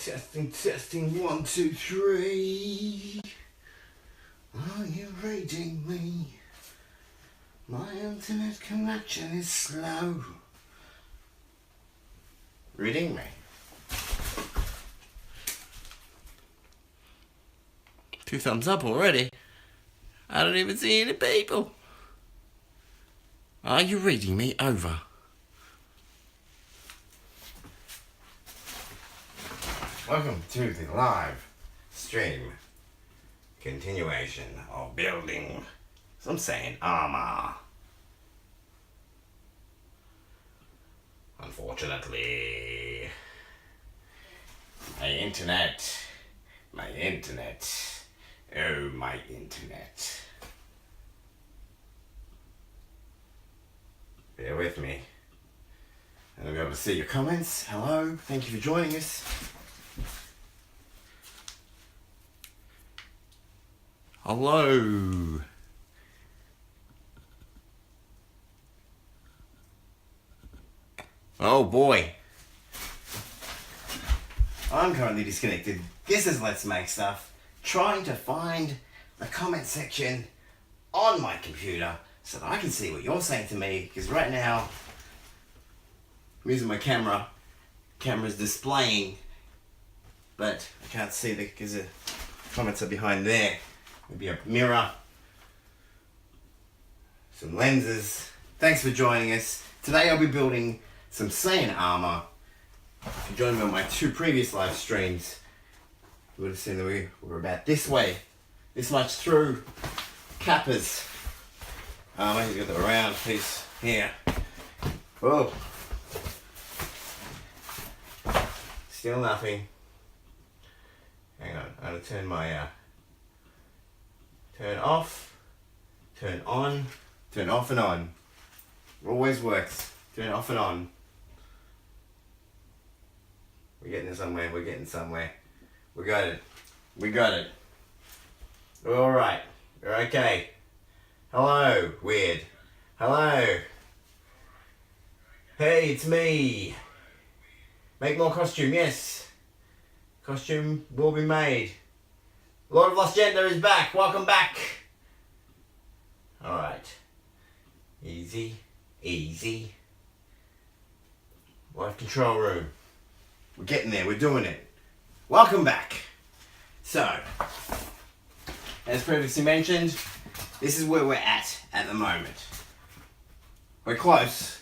Testing, 1, 2, 3. Are you reading me? My internet connection is slow. Reading me? 2 thumbs up already. I don't even see any people. Are you reading me? Over. Welcome to the live stream continuation of building, some saying armor. Unfortunately, my internet, oh my internet. Bear with me. And I'll be able to see your comments. Hello, thank you for joining us. Hello. Oh boy. I'm currently disconnected. This is Let's Make Stuff. Trying to find the comment section on my computer so that I can see what you're saying to me. Because right now, I'm using my camera. Camera's displaying, but I can't see because the comments are behind there. Maybe a mirror, some lenses. Thanks for joining us. Today I'll be building some Saiyan armor. If you joined me on my 2 previous live streams, you would have seen that we were about this way, this much through Kappa's armor. He's got the round piece here. Whoa. Still nothing. Hang on, I'm going to turn my turn off, turn on, turn off and on. It always works. Turn off and on. We're getting somewhere, we're getting somewhere. We got it. We got it. Alright. We're okay. Hello, weird. Hello. Hey, it's me. Make more costume, yes. Costume will be made. Lord of Lost Gender is back. Welcome back. Alright. Easy. Easy. Live control room. We're getting there. We're doing it. Welcome back. So, as previously mentioned, this is where we're at the moment. We're close,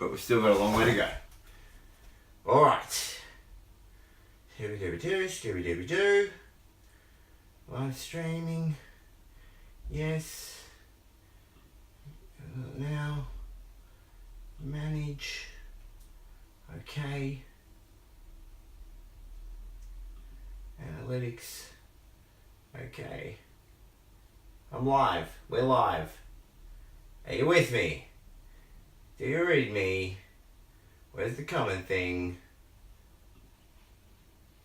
but we've still got a long way to go. Alright. Scooby-Dooby-Doo. Live streaming. Yes. Now. Manage. Okay. Analytics. Okay. I'm live. We're live. Are you with me? Do you read me? Where's the comment thing?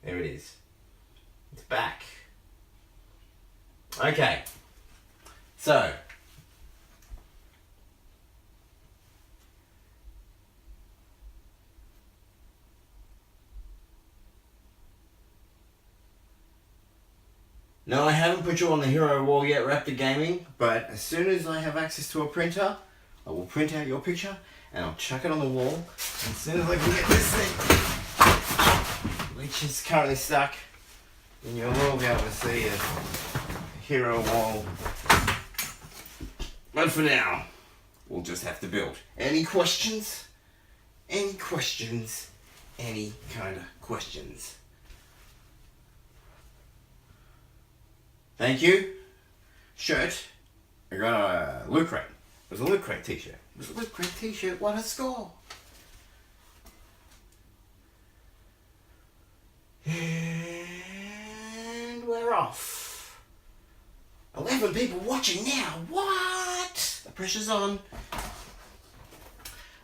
There it is. It's back. Okay. So. No, I haven't put you on the hero wall yet, Raptor Gaming, but as soon as I have access to a printer, I will print out your picture and I'll chuck it on the wall. As soon as I can get this thing, which is currently stuck, then you will be able to see a hero wall. But for now, we'll just have to build. Any questions? Any questions? Any kind of questions? Thank you. Shirt. I got a Loot Crate. It was a Loot Crate t-shirt. It was a Loot Crate t-shirt. What a score. And we're off. 11 people watching now. What? The pressure's on.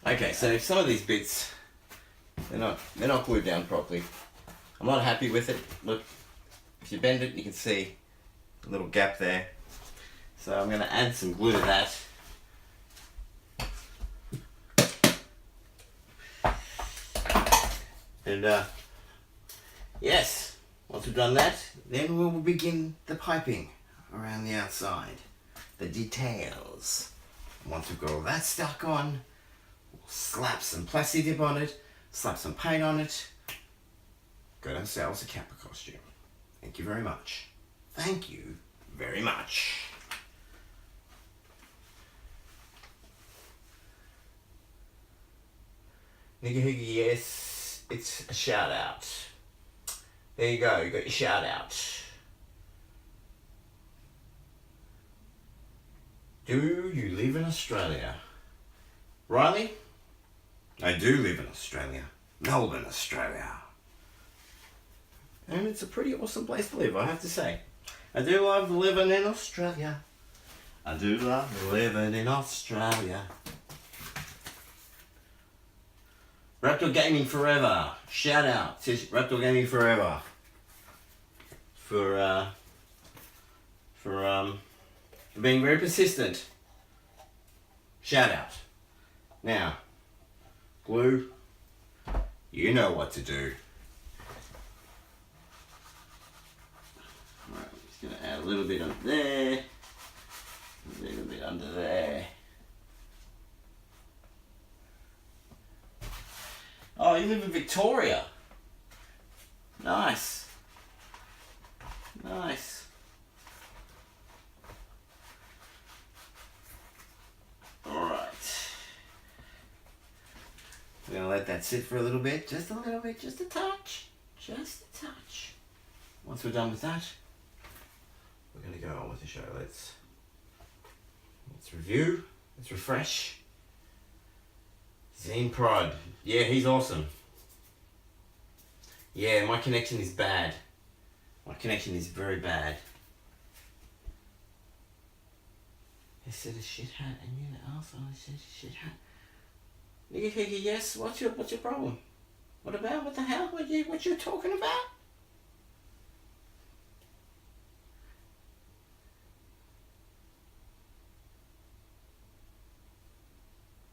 Okay, so some of these bits, they're not glued down properly. I'm not happy with it. Look, if you bend it, you can see a little gap there. So I'm going to add some glue to that. And Yes, once we've done that, then we'll begin the piping around the outside, the details. Once we've got all that stuck on, we'll slap some plastic dip on it, slap some paint on it, got ourselves a Kappa costume. Thank you very much. Thank you very much. Nigga Higgy, yes, it's a shout out. There you go, you got your shout out. Do you live in Australia? Riley? I do live in Australia. Melbourne, Australia. And it's a pretty awesome place to live, I have to say. I do love living in Australia. I do love living in Australia. Raptor Gaming Forever. Shout out to Raptor Gaming Forever for being very persistent. Shout out. Now, glue, you know what to do. Alright, I'm just going to add a little bit under there, a little bit under there. Oh, you live in Victoria. Nice. Nice. Alright. We're going to let that sit for a little bit. Just a little bit. Just a touch. Just a touch. Once we're done with that, we're going to go on with the show. Let's review. Let's refresh. Zine Prod. Yeah, he's awesome. Yeah, my connection is bad. My connection is very bad. He said a shit hat and you're the asshole. He said a shit hat. Nigga Higgy, yes, what's your problem? What about? What the hell? What you talking about?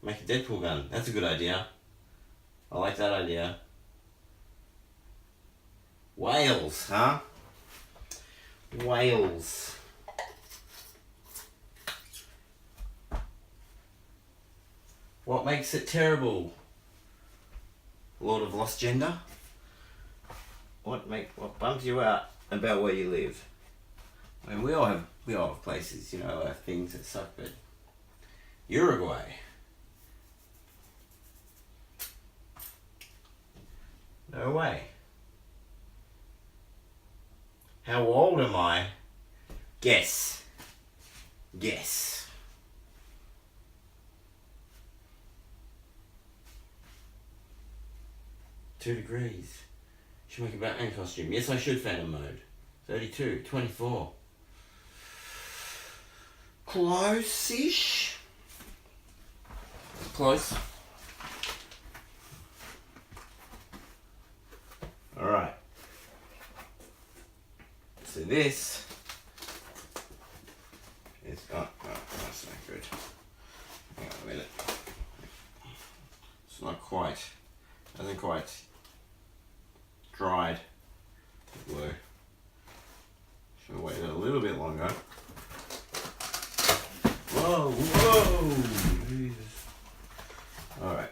Make a Deadpool gun. That's a good idea. I like that idea. Whales, huh? Whales. What makes it terrible? Lord of Lost Gender? What bums you out about where you live? I mean, we all have places, you know, things that suck, but Uruguay. No way. How old am I? Guess. Guess. Two degrees. Should make a Batman costume. Yes, I should Phantom mode. 32, 24. Close-ish. Close. Alright. So this is, oh, that's not good. Hang on a minute. It's not quite, hasn't quite dried the glue. Should wait a little bit longer. Whoa, whoa! Jesus. Alright.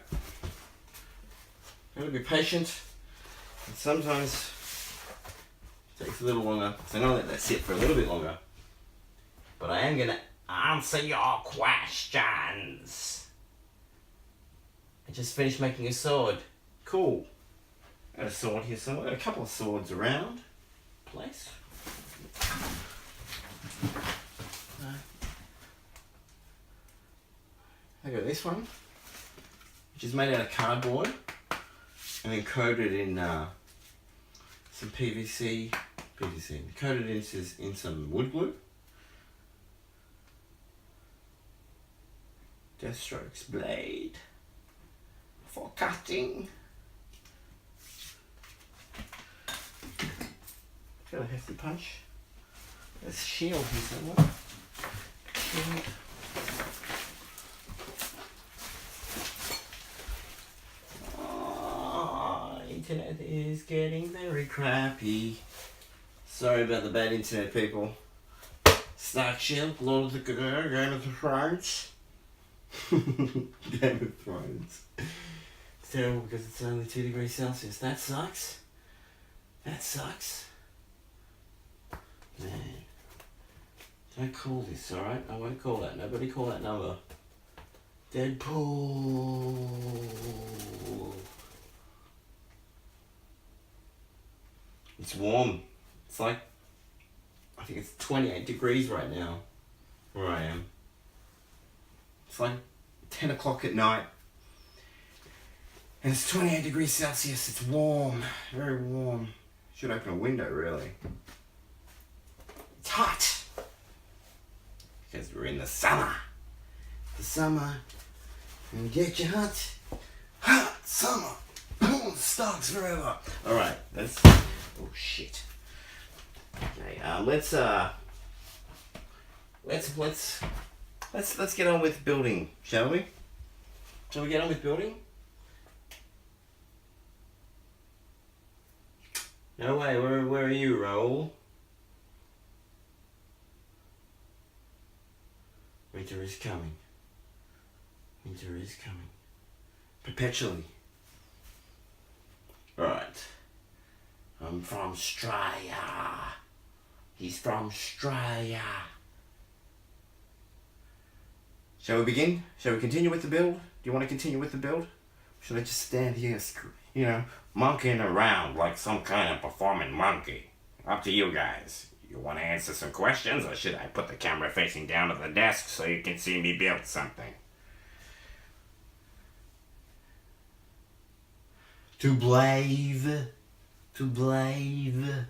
Gotta be patient. And sometimes it takes a little longer. So I'm gonna let that sit for a little bit longer. But I am gonna answer your questions. I just finished making a sword. Cool. Got a sword here somewhere. Got a couple of swords around place. I got this one, which is made out of cardboard and then coated in some PVC, coated in some wood glue. Deathstroke's blade for cutting. Got a hefty punch. There's a shield here somewhere. Shield. internet is getting very crappy. Sorry about the bad internet, people. Starship, Lord of the Game of Thrones. Game of Thrones. It's terrible because it's only 2 degrees Celsius. That sucks. That sucks. Man. Don't call this, alright? I won't call that. Nobody call that number. Deadpool. It's warm. It's like, I think it's 28 degrees right now where I am. It's like 10 o'clock at night. And it's 28 degrees Celsius. It's warm. Very warm. Should open a window, really. It's hot. Because we're in the summer. The summer. And get your hot summer. Stocks forever. Alright, let's... Oh shit. Okay, let's get on with building, shall we? Shall we get on with building? No way, where are you, Raoul? Winter is coming. Winter is coming. Perpetually. Right. I'm from Australia. He's from Australia. Shall we begin? Shall we continue with the build? Do you want to continue with the build? Should I just stand here, you know, monkeying around like some kind of performing monkey? Up to you guys. You want to answer some questions, or should I put the camera facing down at the desk so you can see me build something? To blave. To blave.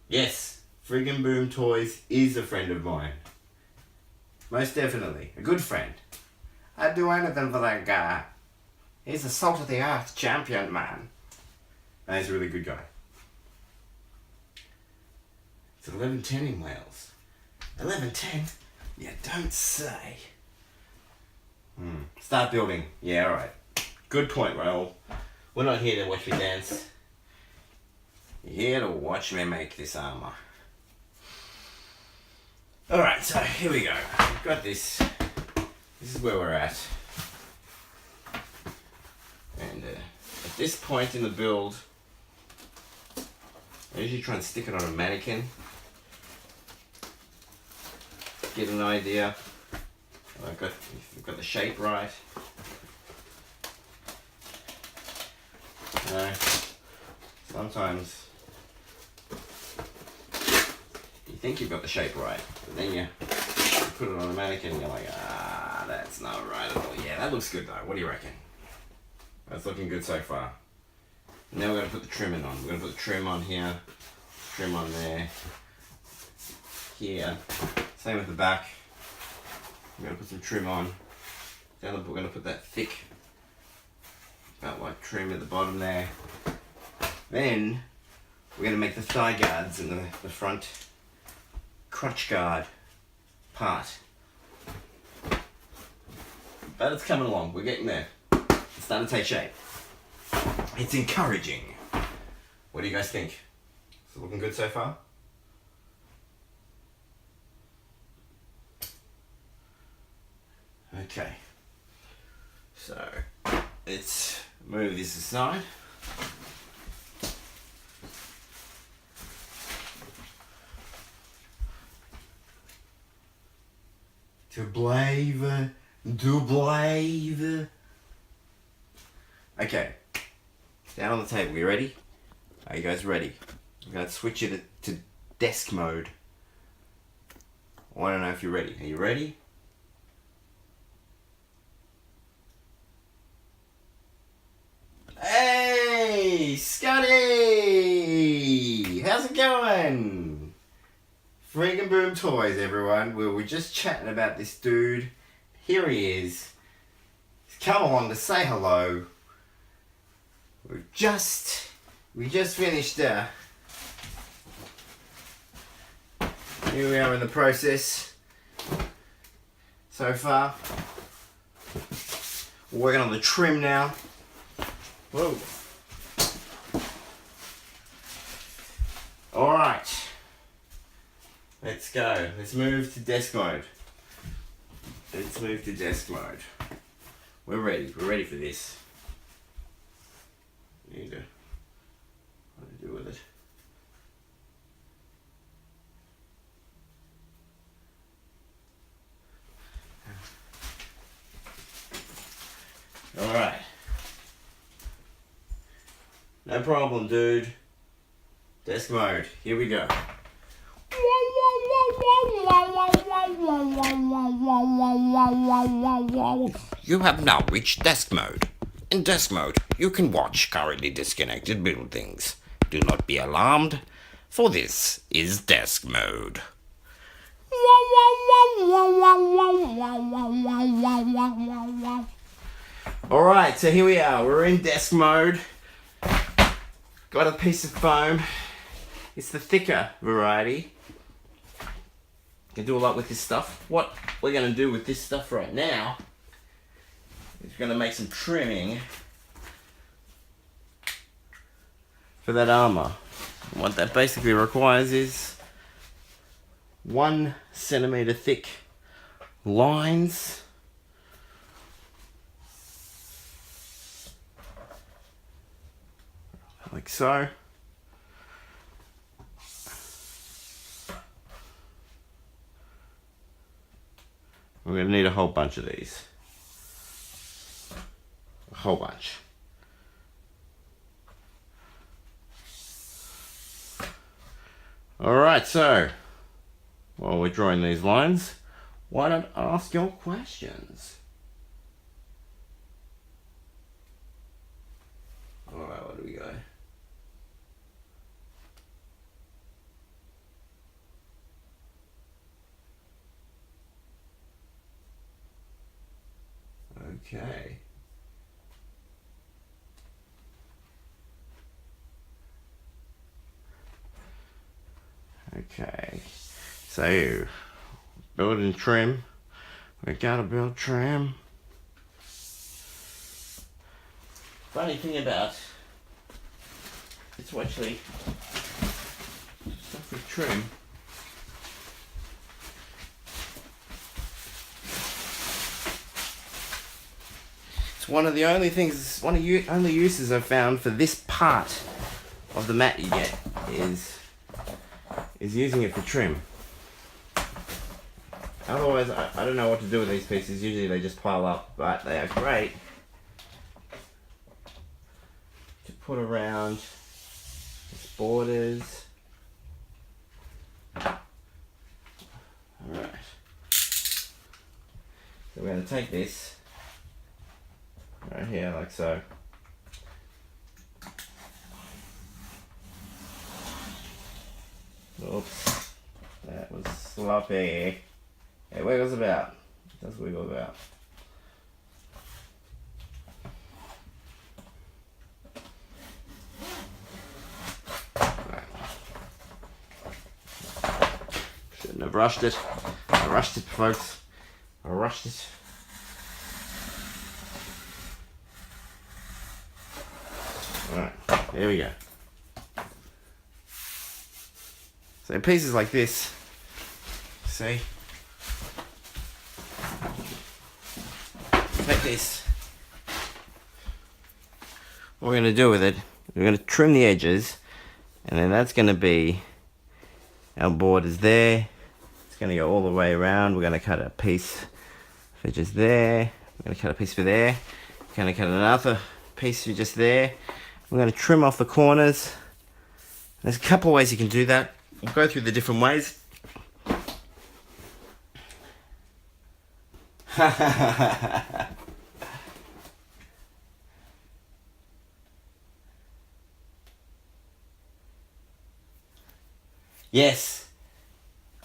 Yes, Friggin' Boom Toys is a friend of mine. Most definitely. A good friend. I'd do anything for that guy. He's a salt of the earth champion, man. And he's a really good guy. It's 11:10 in Wales. 11:10? You don't say. Start building. Yeah, alright. Good point, Raoul. We're not here to watch me dance. You're here to watch me make this armor. Alright, so here we go. We've got this. This is where we're at. And at this point in the build, I usually try and stick it on a mannequin. Get an idea. I've got the shape right. You know, sometimes you think you've got the shape right, but then you put it on a mannequin and you're like, that's not right at all. Yeah, that looks good though. What do you reckon? That's looking good so far. Now we're going to put the trimming on. We're going to put the trim on here, trim on there, here. Same with the back. We're going to put some trim on. Then we're going to put that thick, about like trim at the bottom there. Then we're going to make the thigh guards and the front crotch guard part. But it's coming along. We're getting there. It's starting to take shape. It's encouraging. What do you guys think? Is it looking good so far? Okay. So, let's move this aside. To blave. Okay. Down on the table, you ready? Are you guys ready? I'm going to switch it to desk mode. I want to know if you're ready. Are you ready? Hey, Scotty! How's it going? Friggin' Boom Toys, everyone. We were just chatting about this dude. Here he is. He's come along to say hello. We just finished. Here we are in the process so far. We're working on the trim now. Whoa. Alright. Let's go. Let's move to desk mode. Let's move to desk mode. We're ready. We're ready for this. Need to, what to do with it? Alright. No problem, dude. Desk mode. Here we go. You have now reached desk mode. In desk mode, you can watch currently disconnected buildings. Do not be alarmed, for this is desk mode. Alright, so here we are. We're in desk mode. Got a piece of foam. It's the thicker variety. You can do a lot with this stuff. What we're going to do with this stuff right now is we're going to make some trimming for that armor. And what that basically requires is 1 centimeter thick lines. Like so. We're going to need a whole bunch of these. A whole bunch. Alright, so while we're drawing these lines, why don't I ask your questions? Alright, where do we go? Okay. Okay. So, build and trim. We gotta build trim. Funny thing about it's actually stuff with trim. One of the only things, one of the only uses I've found for this part of the mat you get is using it for trim. Otherwise, I don't know what to do with these pieces. Usually they just pile up, but they are great to put around its borders. Alright. So we're going to take this right here, like so. Oops, that was sloppy. It wiggles about. It does wiggle about. Right. Shouldn't have rushed it. I rushed it, folks. I rushed it. Alright, there we go. So pieces like this, see? Take this. What we're going to do with it, we're going to trim the edges, and then that's going to be our borders there. It's going to go all the way around. We're going to cut a piece for just there. We're going to cut a piece for there. We're going to cut another piece for just there. We're going to trim off the corners. There's a couple of ways you can do that. We'll go through the different ways. Yes,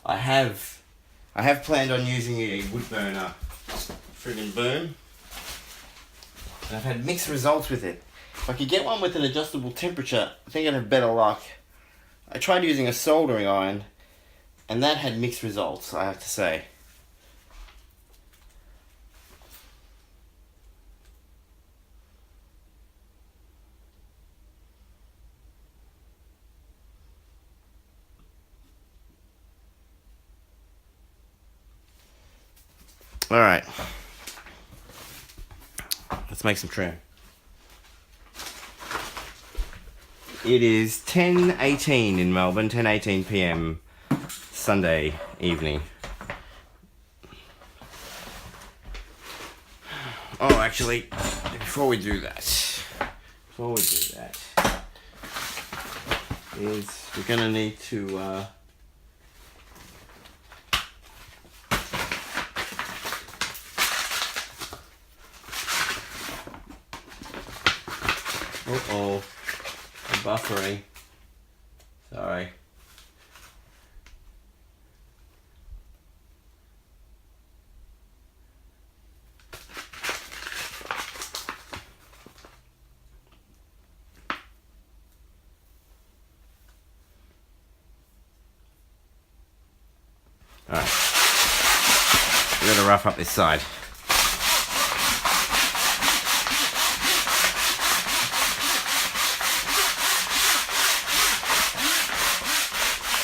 I have planned on using a wood burner friggin' boom. And I've had mixed results with it. If I could get one with an adjustable temperature, I think I'd have better luck. I tried using a soldering iron, and that had mixed results, I have to say. Alright. Let's make some trim. It is 10:18 in Melbourne, 10:18 p.m. Sunday evening. Oh, actually, before we do that, is we're gonna need to uh-oh, I'm buffering. Sorry. Alright. We're gonna rough up this side.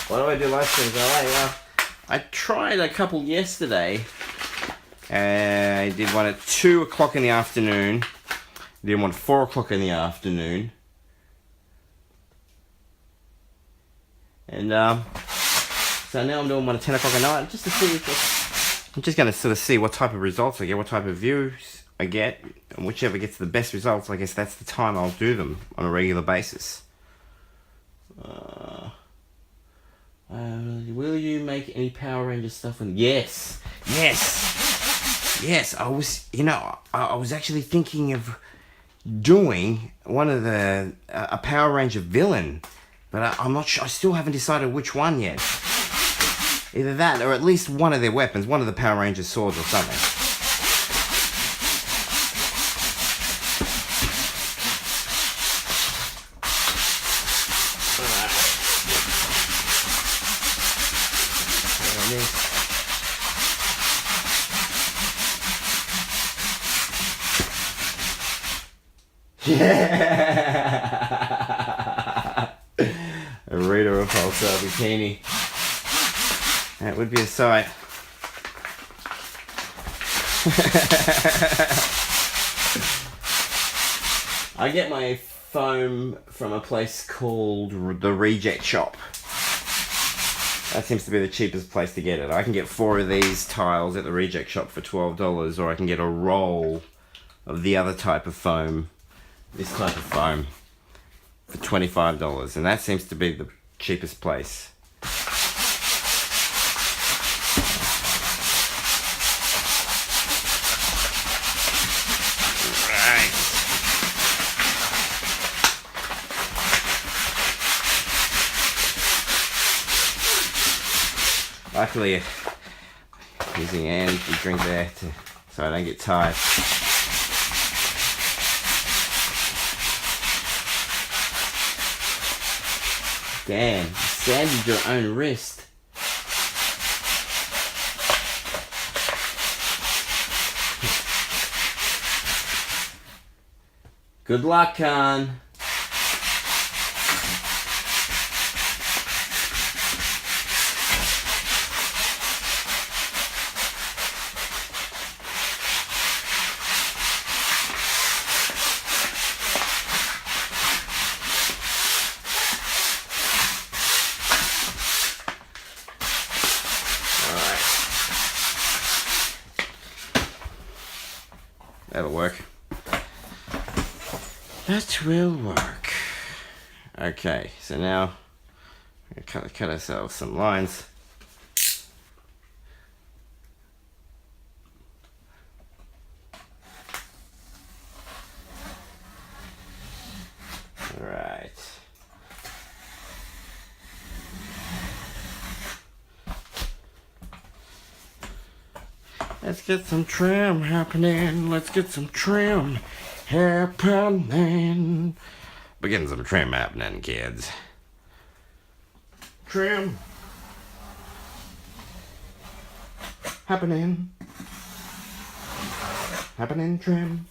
What do I do most things? I tried a couple yesterday. I did one at 2 o'clock in the afternoon. Did one at 4 o'clock in the afternoon. And so now I'm doing one at 10 o'clock at night just to see I'm just going to sort of see what type of results I get, what type of views I get, and whichever gets the best results, I guess that's the time I'll do them on a regular basis. Will you make any Power Ranger stuff? Yes. I was, I was actually thinking of doing one of a Power Ranger villain, but I'm not sure. I still haven't decided which one yet. Either that, or at least one of their weapons, one of the Power Ranger swords or something. Yeah! A Rita Repulsor bikini. That would be a sight. I get my foam from a place called the Reject Shop. That seems to be the cheapest place to get it. I can get 4 of these tiles at the Reject Shop for $12, or I can get a roll of the other type of foam, this type of foam, for $25, and that seems to be the cheapest place. Right. Luckily, I'm using an energy drink there so I don't get tired. Damn, you sanded your own wrist. Good luck, Khan. That'll work. That will work. Okay, so now we're going to cut ourselves some lines. Alright. Let's get some trim happening. Let's get some trim happening. We're getting some trim happening, kids. Trim happening. Happening trim.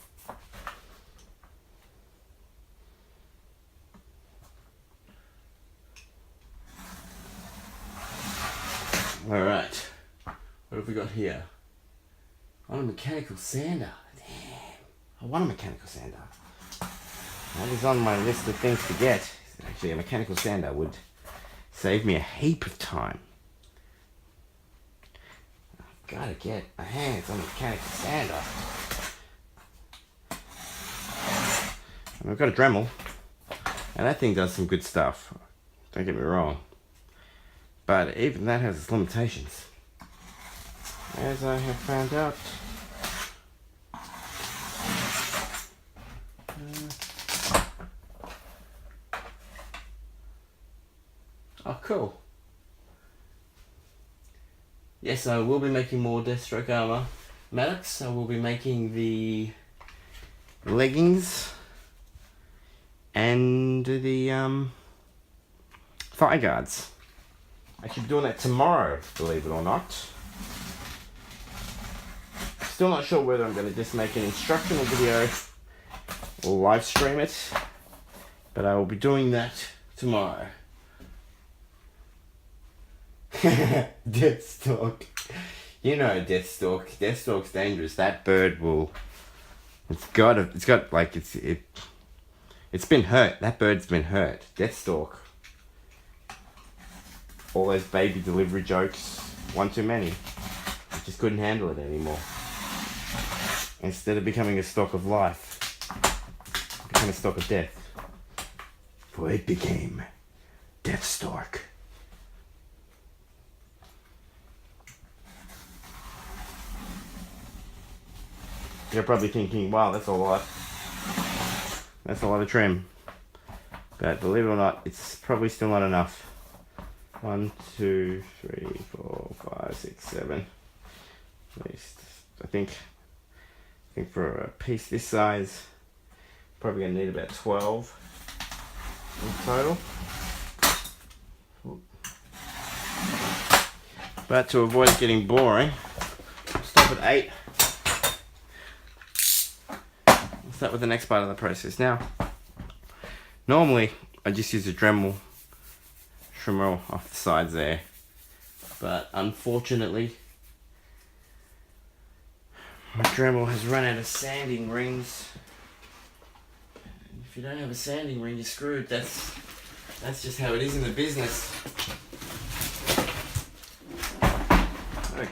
Alright. What have we got here? on a mechanical sander. Damn. I want a mechanical sander. That is on my list of things to get. Actually, a mechanical sander would save me a heap of time. I've got to get my hands on a mechanical sander. And I've got a Dremel, and that thing does some good stuff. Don't get me wrong. But even that has its limitations, as I have found out. Oh, cool. Yes, I will be making more Deathstroke armor. Maddox, I will be making the leggings and the thigh guards. I should be doing that tomorrow, believe it or not. Still not sure whether I'm going to just make an instructional video or live stream it, but I will be doing that tomorrow. Deathstalk. You know Deathstalk. Deathstalk's dangerous. That bird will. It's been hurt. That bird's been hurt. Deathstalk. All those baby delivery jokes, one too many. I just couldn't handle it anymore. Instead of becoming a stalk of life, it became a stalk of death. For it became Deathstalk. You're probably thinking, wow, that's a lot. That's a lot of trim. But believe it or not, it's probably still not enough. 1, 2, 3, 4, 5, 6, 7. At least, I think for a piece this size, probably gonna need about 12 in total. But to avoid it getting boring, I'll stop at 8. I'll start with the next part of the process. Now, normally I just use a Dremel trimmer off the sides there, but unfortunately my Dremel has run out of sanding rings. If you don't have a sanding ring, you're screwed. That's just how it is in the business. Look,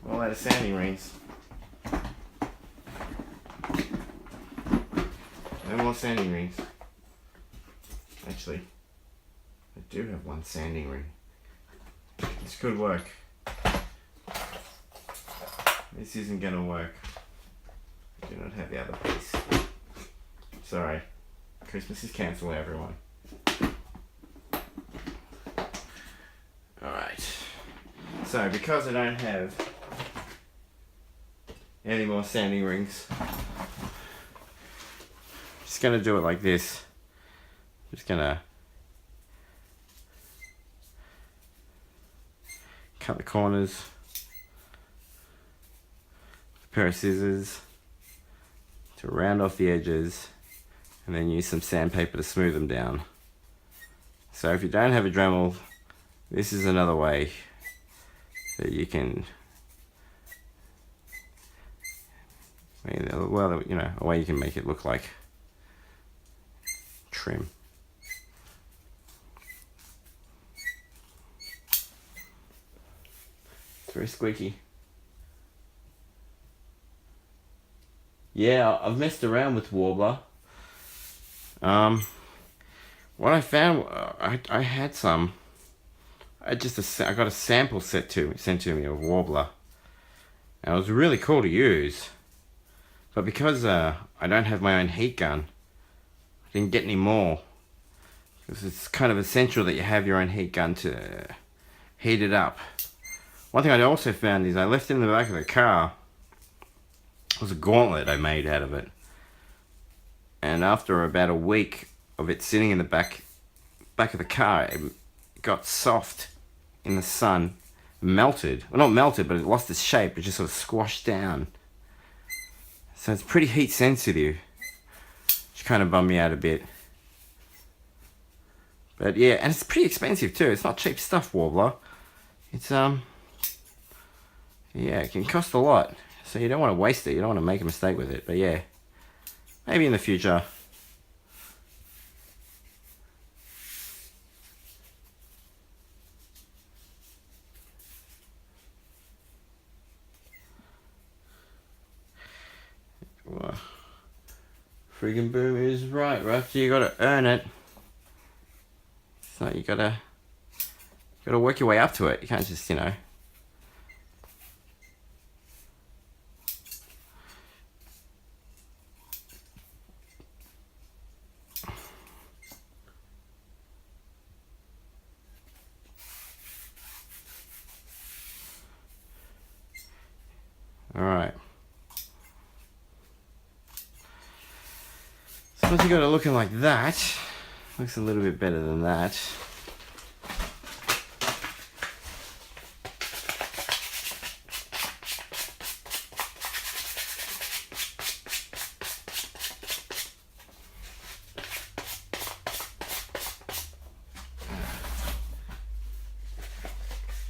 all out of sanding rings. No more sanding rings. Actually, I do have one sanding ring. This could work. This isn't gonna work. I do not have the other piece. Sorry. Christmas is cancelled, everyone. Alright. So, because I don't have any more sanding rings, I'm just gonna do it like this. Just gonna cut the corners with a pair of scissors to round off the edges, and then use some sandpaper to smooth them down. So if you don't have a Dremel, this is another way that you can, well, you know, a way you can make it look like trim. It's very squeaky. Yeah, I've messed around with Warbler. What I found, I had some. I got a sample sent to me of Warbler, and it was really cool to use. But because I don't have my own heat gun, I didn't get any more. Because it's kind of essential that you have your own heat gun to heat it up. One thing I also found is I left it in the back of the car. It was a gauntlet I made out of it. And after about a week of it sitting in the back of the car, it got soft in the sun, melted. Well, not melted, but it lost its shape. It just sort of squashed down. So it's pretty heat sensitive, which kind of bummed me out a bit. But yeah, and it's pretty expensive too. It's not cheap stuff, Warbler. It's Yeah, it can cost a lot. So you don't want to waste it. You don't want to make a mistake with it. But yeah, maybe in the future. Well, friggin' boom is right, Ruff. You gotta earn it. So you gotta work your way up to it. You can't just, you know. Alright. So once you got it looking like that, looks a little bit better than that.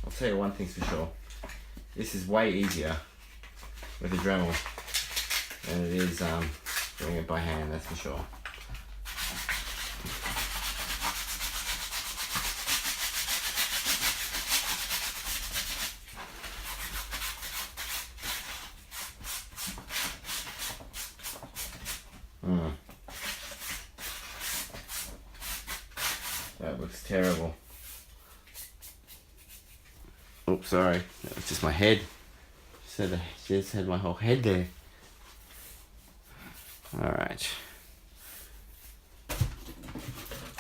I'll tell you one thing's for sure. This is way easier with a Dremel than it is doing it by hand, that's for sure. That looks terrible. Oops, sorry. That was just my head. Just had my whole head there. Alright.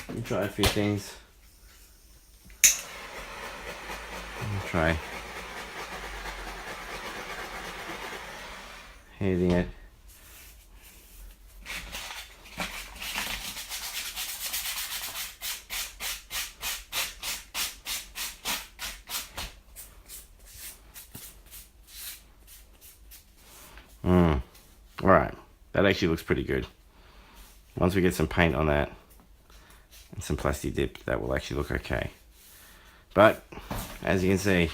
Let me try a few things. Let me try hitting it. Alright, that actually looks pretty good. Once we get some paint on that and some plastic dip, that will actually look okay. But, as you can see,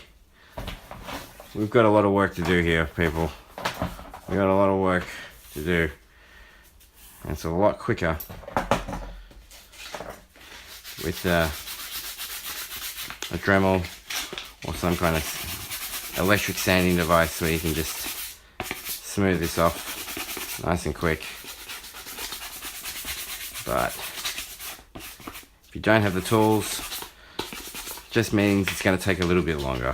we've got a lot of work to do here, people. We've got a lot of work to do. And it's a lot quicker with a Dremel or some kind of electric sanding device where you can just smooth this off nice and quick. But if you don't have the tools, it just means it's going to take a little bit longer.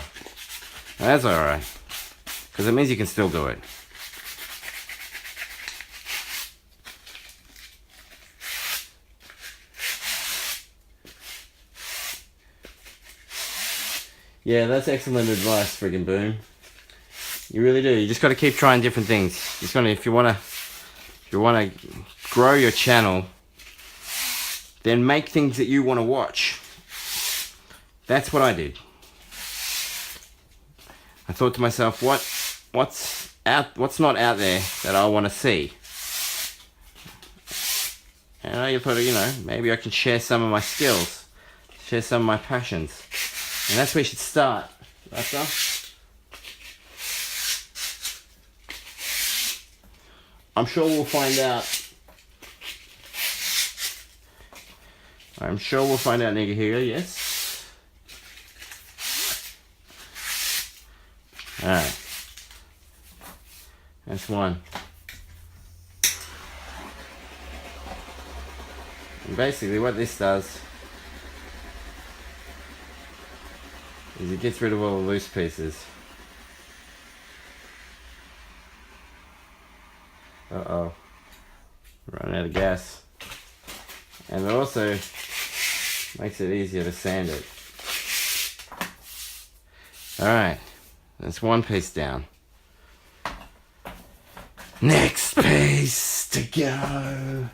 And that's alright, because it means you can still do it. Yeah, that's excellent advice, friggin' Boom. You really do. You just got to keep trying different things. Just gonna, if you wanna grow your channel, then make things that you want to watch. That's what I did. I thought to myself, what's not out there that I want to see? And I thought, you know, maybe I can share some of my skills, share some of my passions, and that's where you should start, Raptor. I'm sure we'll find out. I'm sure we'll find out, nigga here, yes? Alright. That's one. And basically what this does is it gets rid of all the loose pieces. Uh-oh. Running out of gas. And it also makes it easier to sand it. Alright. That's one piece down. Next piece to go.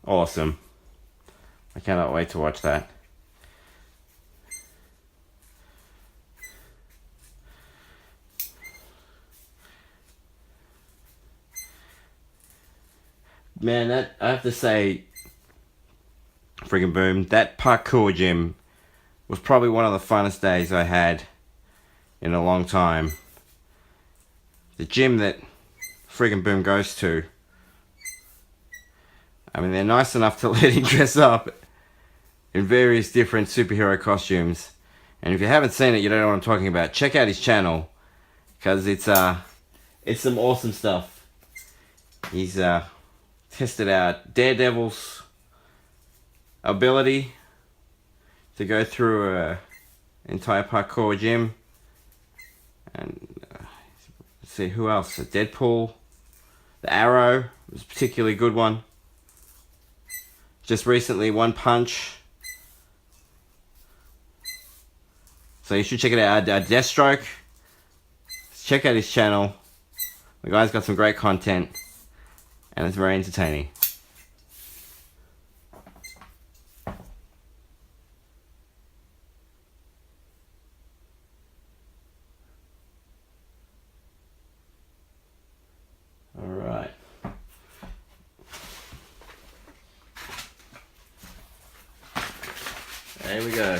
Awesome. I cannot wait to watch that. Man, that I have to say, friggin' boom, that parkour gym was probably one of the funnest days I had in a long time. The gym that friggin' boom goes to, I mean, they're nice enough to let him dress up in various different superhero costumes. And if you haven't seen it, you don't know what I'm talking about. Check out his channel, because it's some awesome stuff. He's tested out Daredevil's ability to go through a entire parkour gym, and let's see who else. Deadpool, the Arrow was a particularly good one. Just recently, One Punch. So you should check it out. Deathstroke. Check out his channel. The guy's got some great content, and it's very entertaining. Alright. There we go.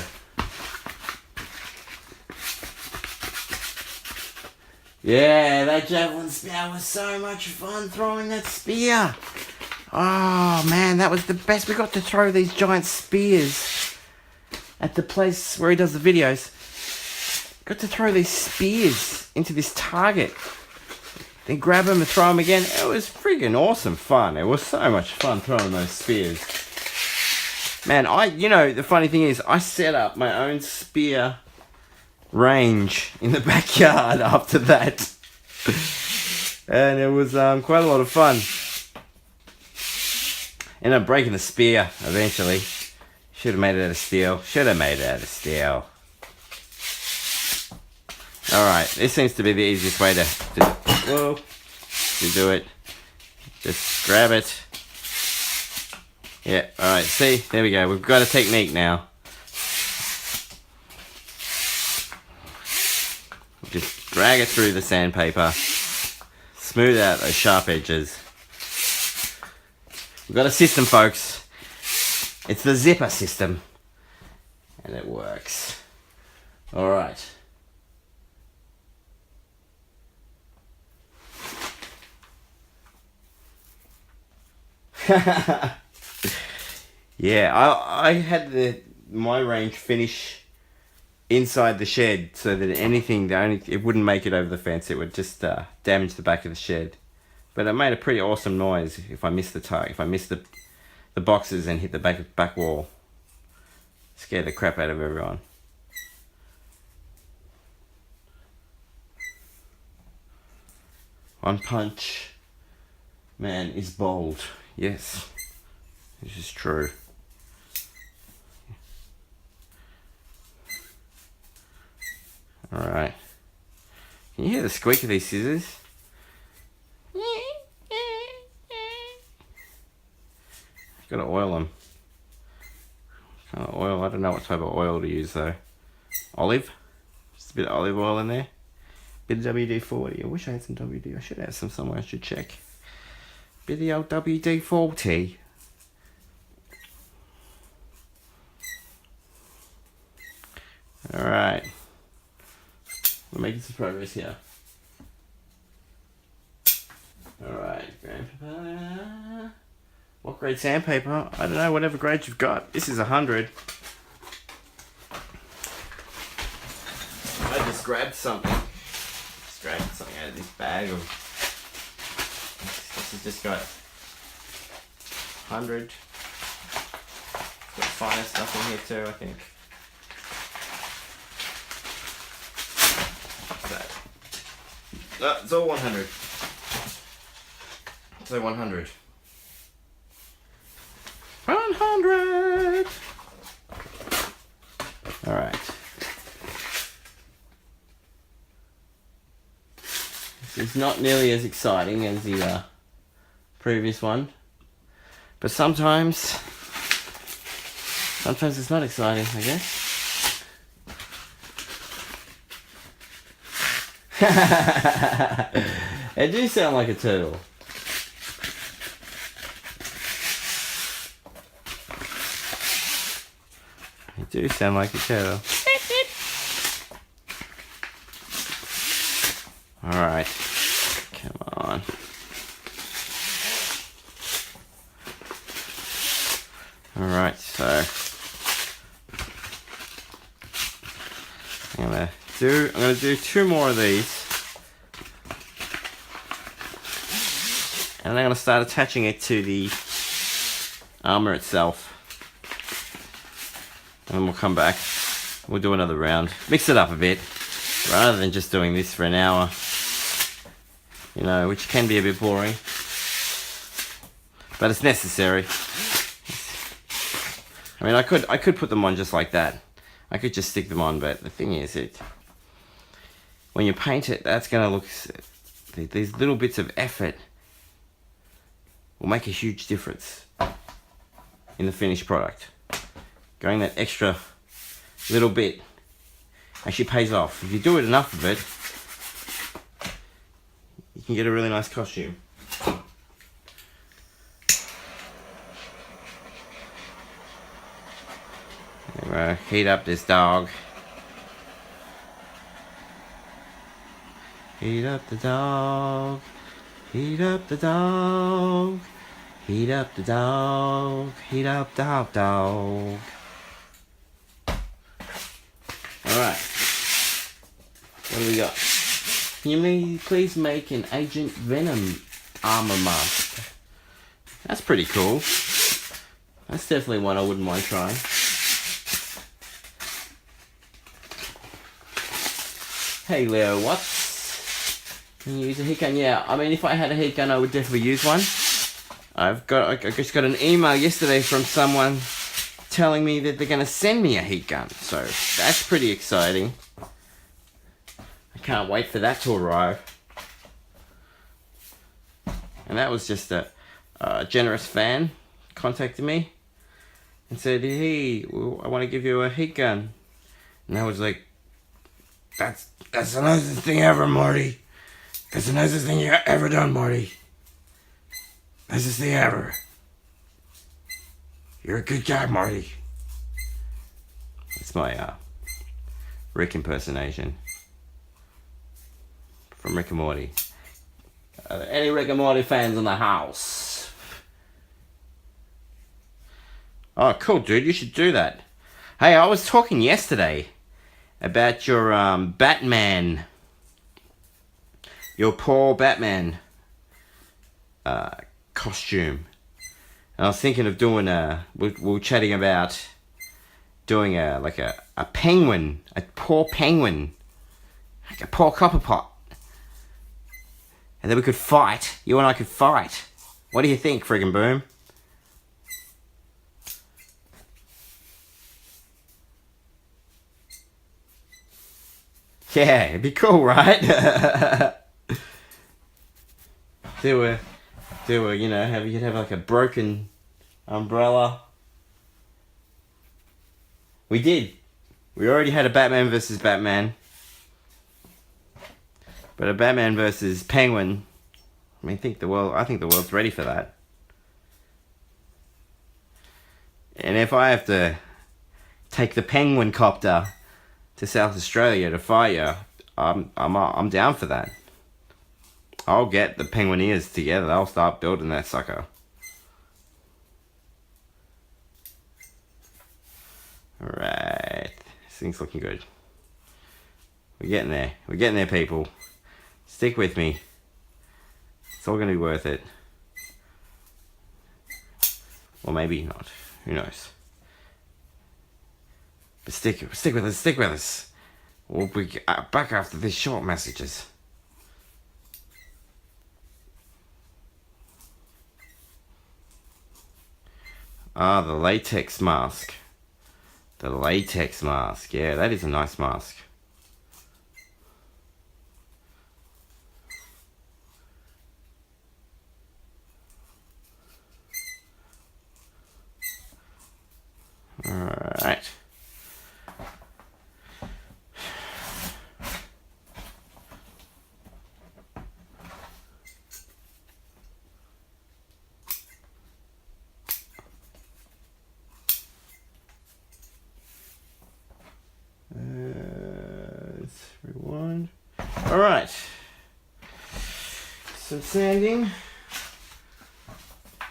Yeah, that javelin spear was so much fun, throwing that spear. Oh man, that was the best. We got to throw these giant spears at the place where he does the videos. Got to throw these spears into this target, then grab them and throw them again. It was friggin' awesome fun. It was so much fun throwing those spears. Man, the funny thing is, I set up my own spear range in the backyard after that. And it was quite a lot of fun. Ended up breaking the spear eventually. Should have made it out of steel. Alright, this seems to be the easiest way to do it. Just grab it. Yeah, alright, see? There we go. We've got a technique now. Just drag it through the sandpaper. Smooth out those sharp edges. We've got a system, folks. It's the zipper system. And it works. Alright. Yeah, I had my range finish inside the shed, so that it wouldn't make it over the fence. It would just damage the back of the shed. But it made a pretty awesome noise if I missed the target, if I missed the boxes and hit the back wall. Scared the crap out of everyone. One Punch Man is bold. Yes, this is true. Alright. Can you hear the squeak of these scissors? Gotta oil them. Kind of oil. I don't know what type of oil to use though. Olive. Just a bit of olive oil in there. Bit of WD-40. I wish I had some WD. I should have some somewhere. I should check. Bit of the old WD-40. Alright. We're making some progress here. Alright, grandpa. What grade sandpaper? I don't know, whatever grade you've got. This is 100. I just grabbed something. Just grabbed something out of this bag. This has just got 100. It's got finer stuff in here too, I think. What's that? No, it's all 100. It's all 100. 100! Alright. This is not nearly as exciting as the previous one. But sometimes it's not exciting, I guess. It do sound like a turtle. do sound like a turtle. Alright. Come on. Alright, so I'm gonna do 2 more of these. And then I'm gonna start attaching it to the Armour itself. And then we'll come back. We'll do another round. Mix it up a bit. Rather than just doing this for an hour. You know, which can be a bit boring. But it's necessary. I mean, I could put them on just like that. I could just stick them on, but the thing is, when you paint it, that's gonna look. These little bits of effort will make a huge difference in the finished product. Going that extra little bit actually pays off. If you do it enough of it, you can get a really nice costume. Heat up this dog. Heat up the dog. Heat up the dog. Heat up the dog. Heat up the hot dog. Alright. What do we got? Can you please make an Agent Venom armor mask? That's pretty cool. That's definitely one I wouldn't mind trying. Hey Leo, what? Can you use a heat gun? Yeah, I mean, if I had a heat gun, I would definitely use one. I just got an email yesterday from someone telling me that they're going to send me a heat gun. So, that's pretty exciting. I can't wait for that to arrive. And that was just a generous fan contacted me and said, hey, I want to give you a heat gun. And I was like, that's the nicest thing ever, Marty. That's the nicest thing you ever done, Marty. Nicest thing ever. You're a good guy, Marty. It's my Rick impersonation from Rick and Morty. Any Rick and Morty fans in the house? Oh, cool, dude. You should do that. Hey, I was talking yesterday about your Batman, your Paul Batman costume. And I was thinking of doing we were chatting about doing a penguin, a poor penguin, like a poor copper pot. And then we could fight, you and I could fight. What do you think, friggin' Boom? Yeah, it'd be cool, right? do a, you know, you'd have like a broken umbrella. We did. We already had a Batman versus Batman. But a Batman versus Penguin, I think the world's ready for that. And if I have to take the Penguin copter to South Australia to fight you, I'm down for that. I'll get the Penguineers together. I'll start building that sucker. Alright. This thing's looking good. We're getting there. We're getting there, people. Stick with me. It's all going to be worth it. Or maybe not. Who knows? But stick with us. Stick with us. We'll be back after these short messages. Ah, the latex mask. The latex mask. Yeah, that is a nice mask. Alright. sanding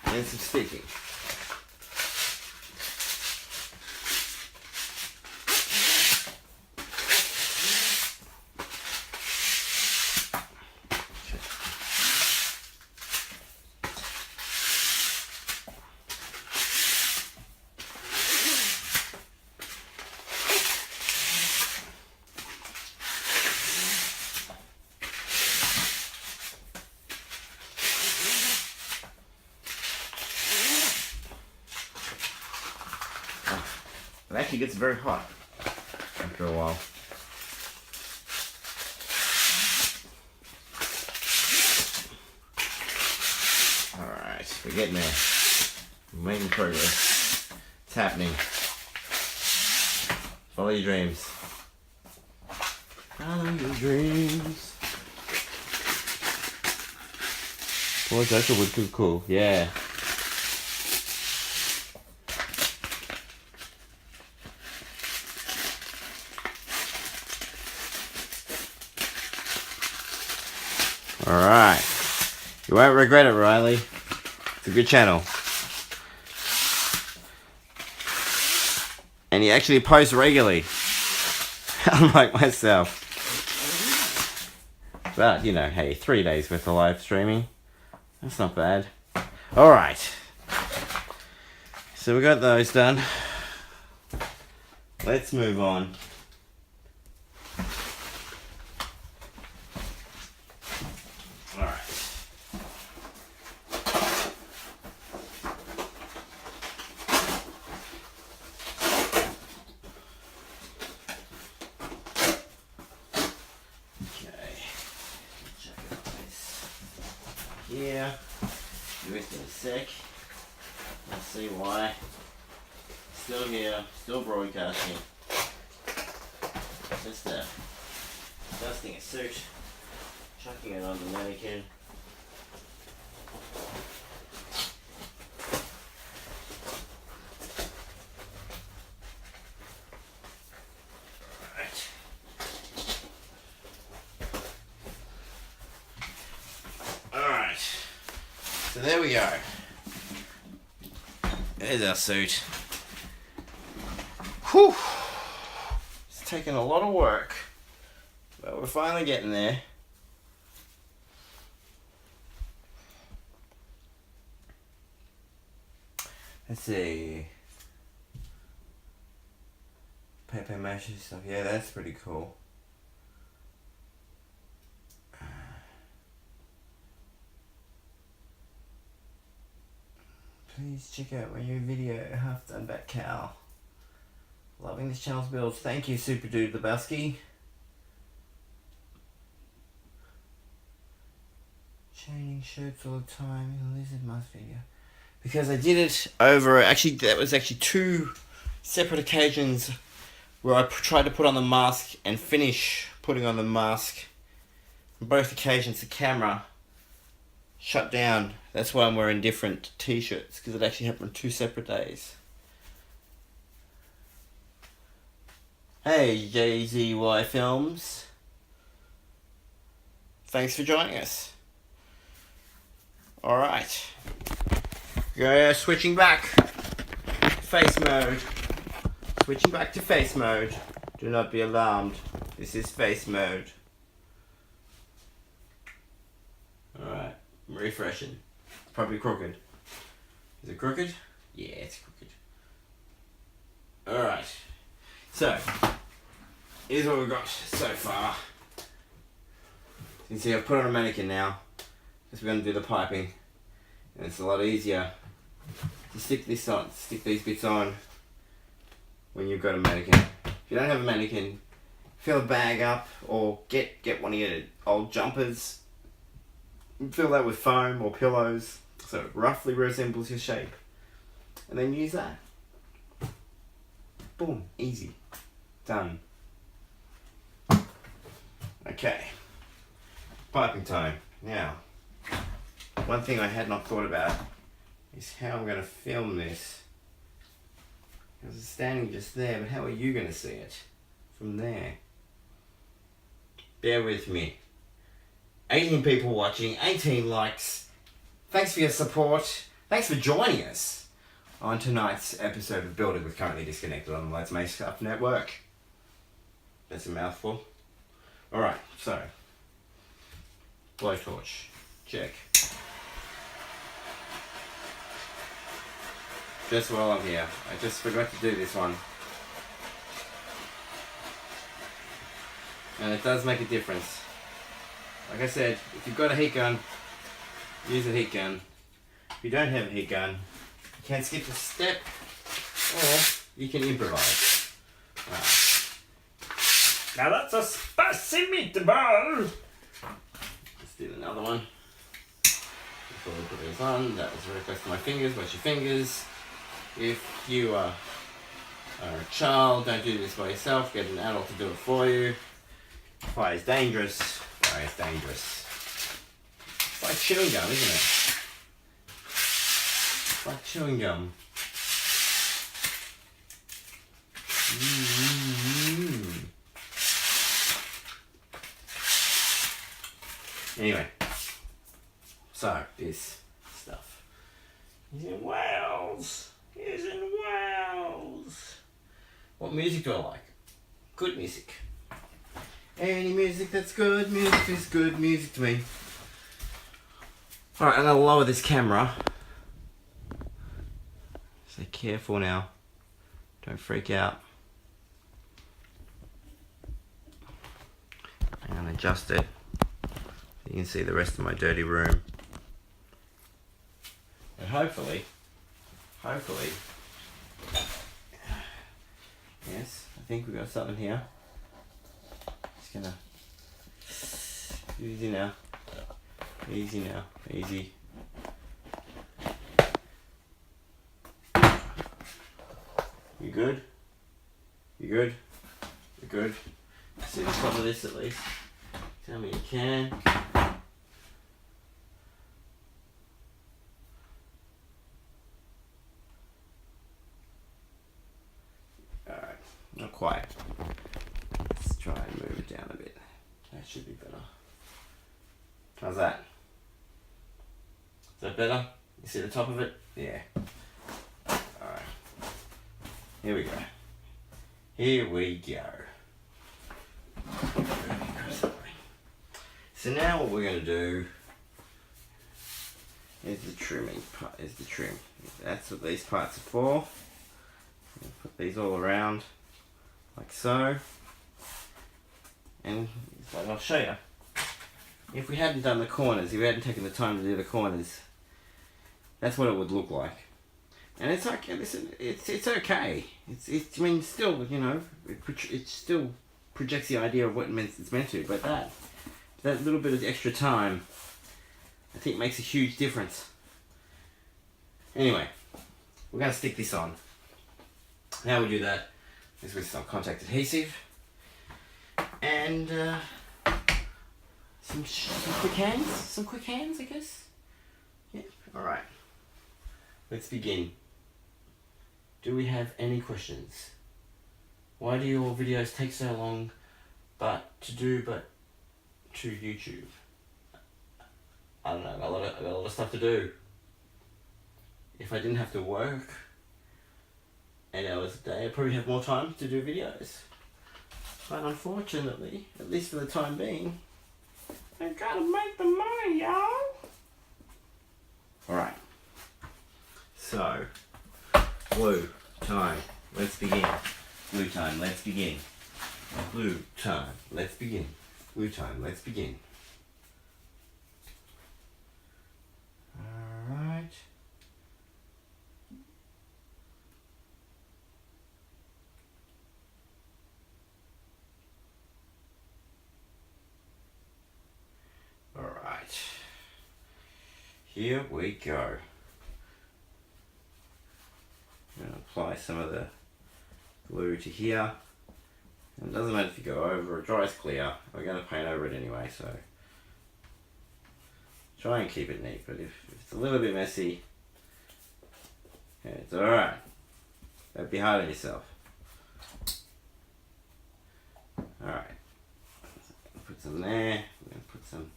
and some sticking. It actually gets very hot after a while. Alright, we're getting there. We're making progress. It's happening. Follow your dreams. Follow your dreams. Boy, that's a wood too cool. Yeah. Alright. You won't regret it, Riley. It's a good channel. And he actually posts regularly. Unlike myself. But, you know, hey, 3 days worth of live streaming. That's not bad. Alright. So we got those done. Let's move on. Yeah, be with you in a sec. Let's see why. Still here, still broadcasting. Just dusting a suit, chucking it on the mannequin. So there we go. There's our suit. Whew. It's taken a lot of work, but we're finally getting there. Let's see. Paper mache stuff. Yeah, that's pretty cool. Please check out my new video, Half Done Back Cow. Loving this channel's builds. Thank you, Super Dude Lebowski. Chaining shirts all the time in the Lizard Mask video. Because I did it over, that was actually 2 separate occasions where I tried to put on the mask and finish putting on the mask. On both occasions the camera shut down. That's why I'm wearing different t-shirts, because it actually happened on 2 separate days. Hey JZY Films. Thanks for joining us. Alright. Go switching back. Face mode. Switching back to face mode. Do not be alarmed. This is face mode. Alright. I'm refreshing. It's probably crooked. Is it crooked? Yeah, it's crooked. Alright. So, here's what we've got so far. You can see I've put on a mannequin now, because we're going to do the piping. And it's a lot easier to stick these bits on when you've got a mannequin. If you don't have a mannequin, fill a bag up or get one of your old jumpers. Fill that with foam or pillows so it roughly resembles your shape. And then use that. Boom, easy. Done. Okay. Piping time. Now, one thing I had not thought about is how I'm going to film this. I was standing just there, but how are you going to see it from there? Bear with me. 18 people watching, 18 likes. Thanks for your support. Thanks for joining us on tonight's episode of Building with Currently Disconnected on the Let's Make Stuff Network. That's a mouthful. Alright, so. Blowtorch. Check. Just while I'm here, I just forgot to do this one. And it does make a difference. Like I said, if you've got a heat gun, use a heat gun. If you don't have a heat gun, you can skip a step, or you can improvise. Right. Now that's a spicy meatball! Let's do another one. Before we put this on, that was very close to my fingers. Wash your fingers. If you are a child, don't do this by yourself. Get an adult to do it for you. Fire is dangerous. Fire is dangerous. It's like chewing gum, isn't it? It's like chewing gum. Anyway, so this stuff is in Wales. Is in Wales. What music do I like? Good music. Any music that's good music is good music to me. Alright, I'm gonna lower this camera. So careful now. Don't freak out. I'm gonna adjust it so you can see the rest of my dirty room. And hopefully, yes, I think we got something here. Just gonna easy now, easy now, easy. You good? You good? You good? See the top of this at least. Tell me you can. Alright, not quite. Let's try and move it down a bit. That should be better. How's that? Is that better? You see the top of it? Yeah. Alright. Here we go. Here we go. So now what we're going to do is the trimming part, is the trim. That's what these parts are for. Put these all around like so. And like I'll show you. If we hadn't done the corners, if we hadn't taken the time to do the corners, that's what it would look like. And it's like, listen, it's okay. I mean, still, you know, it still projects the idea of what it's meant to, but that little bit of extra time, I think makes a huge difference. Anyway, we're going to stick this on. How we do that is with some contact adhesive and some quick hands, I guess. Yeah, alright. Let's begin. Do we have any questions? Why do your videos take so long to YouTube? I don't know, I got a lot of stuff to do. If I didn't have to work 8 hours a day, I'd probably have more time to do videos. But unfortunately, at least for the time being, I gotta make the money, y'all. Alright. So, glue time, let's begin. Glue time, let's begin. Glue time, let's begin. Glue time, let's begin. Alright. Alright. Here we go. I'm going to apply some of the glue to here. And it doesn't matter if you go over, it dries clear. We're going to paint over it anyway, so try and keep it neat. But if it's a little bit messy, yeah, it's alright. Don't be hard on yourself. Alright. Put some there. We're going to put some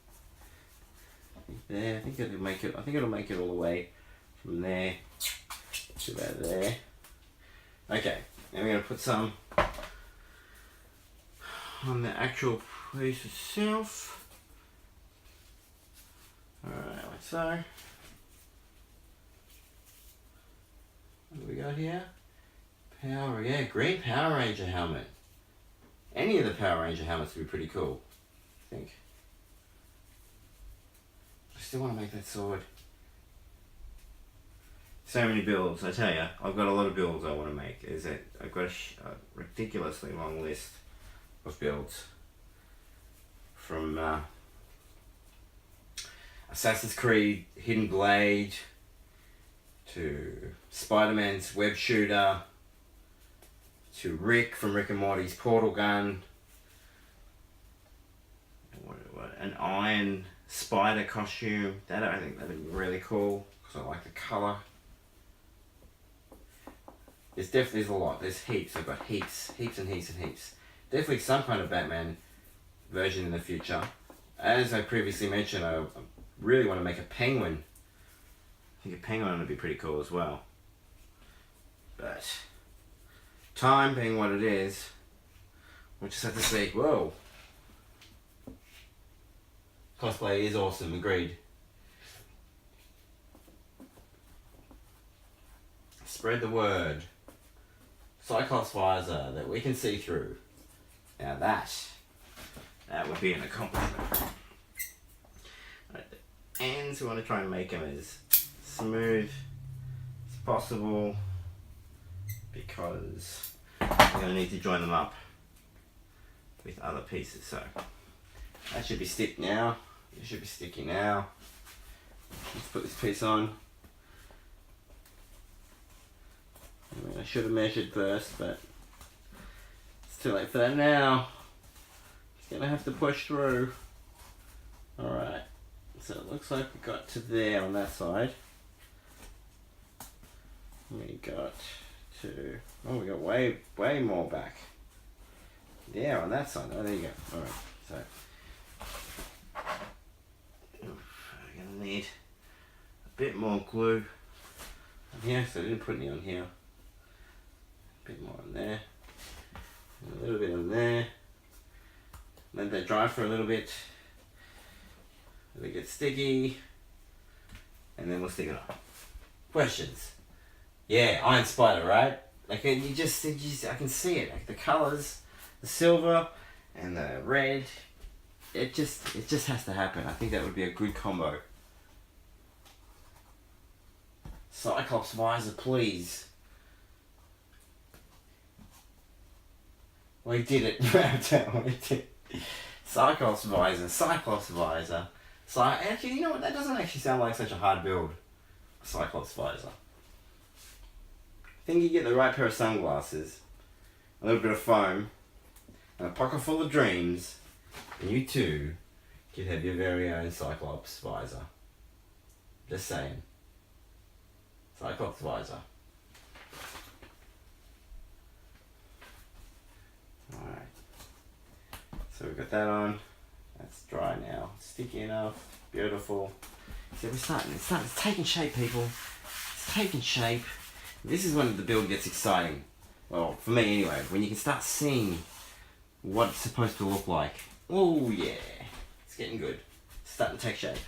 there. I think it'll make it. I think it'll make it all the way from there to about there. Okay, now we're gonna put some on the actual piece itself. Alright, like so. What do we got here? Power, yeah, green Power Ranger helmet. Any of the Power Ranger helmets would be pretty cool, I think. I still want to make that sword. So many builds, I tell you. I've got a lot of builds I want to make. I've got a ridiculously long list of builds. From Assassin's Creed Hidden Blade to Spider-Man's web shooter to Rick from Rick and Morty's portal gun. An iron spider costume. That I think that'd be really cool because I like the colour. There's a lot. There's heaps. I've got heaps and heaps. Definitely some kind of Batman version in the future. As I previously mentioned, I really want to make a penguin. I think a penguin would be pretty cool as well. But time being what it is, we'll just have to see. Whoa. Cosplay is awesome, agreed. Spread the word. Cyclops visor that we can see through. Now that would be an accomplishment. Right, the ends we want to try and make them as smooth as possible because we're going to need to join them up with other pieces. So that should be stick now. It should be sticky now. Let's put this piece on. I should have measured first, but it's too late for that now. Just gonna have to push through. Alright, so it looks like we got to there on that side. We got to, oh, we got way more back. Yeah, on that side. Oh, there you go. Alright, so we're gonna need a bit more glue on here, so I didn't put any on here. A bit more on there, and a little bit on there. Let that dry for a little bit. Let it get sticky, and then we'll stick it on. Questions? Yeah, Iron Spider, right? Like I can see it. Like the colors, the silver and the red. It just has to happen. I think that would be a good combo. Cyclops visor, please. We did it. We did. Cyclops visor. Actually, you know what? That doesn't actually sound like such a hard build. Cyclops visor. I think you get the right pair of sunglasses, a little bit of foam, and a pocket full of dreams, and you too could have your very own Cyclops visor. Just saying. Cyclops visor. Alright. So we've got that on. That's dry now. Sticky enough. Beautiful. See, it's taking shape, people. It's taking shape. This is when the build gets exciting. Well, for me anyway. When you can start seeing what it's supposed to look like. Oh yeah. It's getting good. It's starting to take shape.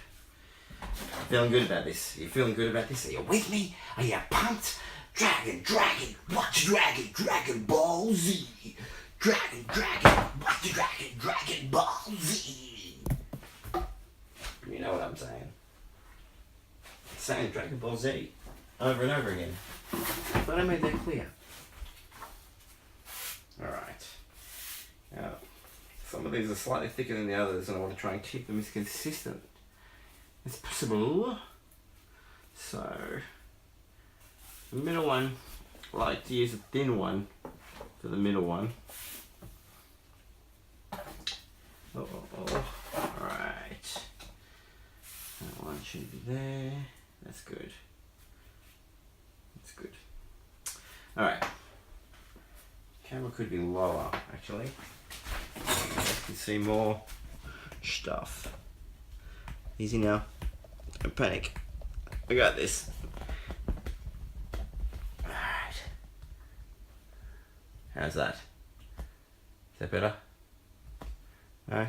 Feeling good about this. Are you feeling good about this? Are you with me? Are you pumped? Dragon, watch Dragon Ball Z. Dragon, watch Dragon Ball Z. You know what I'm saying. Saying Dragon Ball Z over and over again. But I made that clear. Alright. Now, some of these are slightly thicker than the others and I want to try and keep them as consistent as possible. So, the middle one, I like to use a thin one for the middle one. Alright. That one should be there. That's good. That's good. Alright. Camera could be lower, actually. You can see more stuff. Easy now. Don't panic. I got this. Alright. How's that? Is that better? No?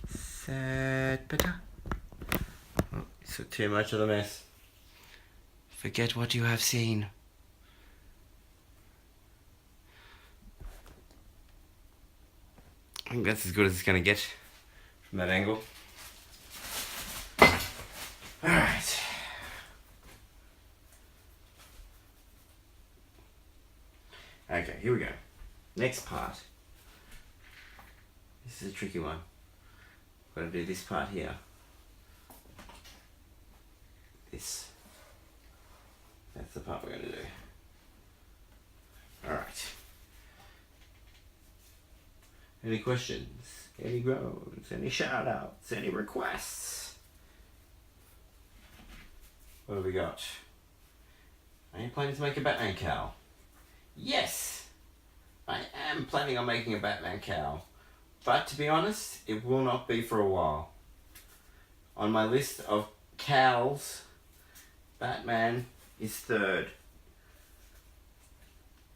Is that better? Oh, it's too much of a mess. Forget what you have seen. I think that's as good as it's going to get from that angle. Alright. Okay, here we go. Next part. This is a tricky one. Got to do this part here. This. That's the part we're going to do. Alright. Any questions? Any groans? Any shout outs? Any requests? What have we got? Are you planning to make a Batman cowl? Yes! I am planning on making a Batman cowl. But to be honest, it will not be for a while. On my list of cowls, Batman is third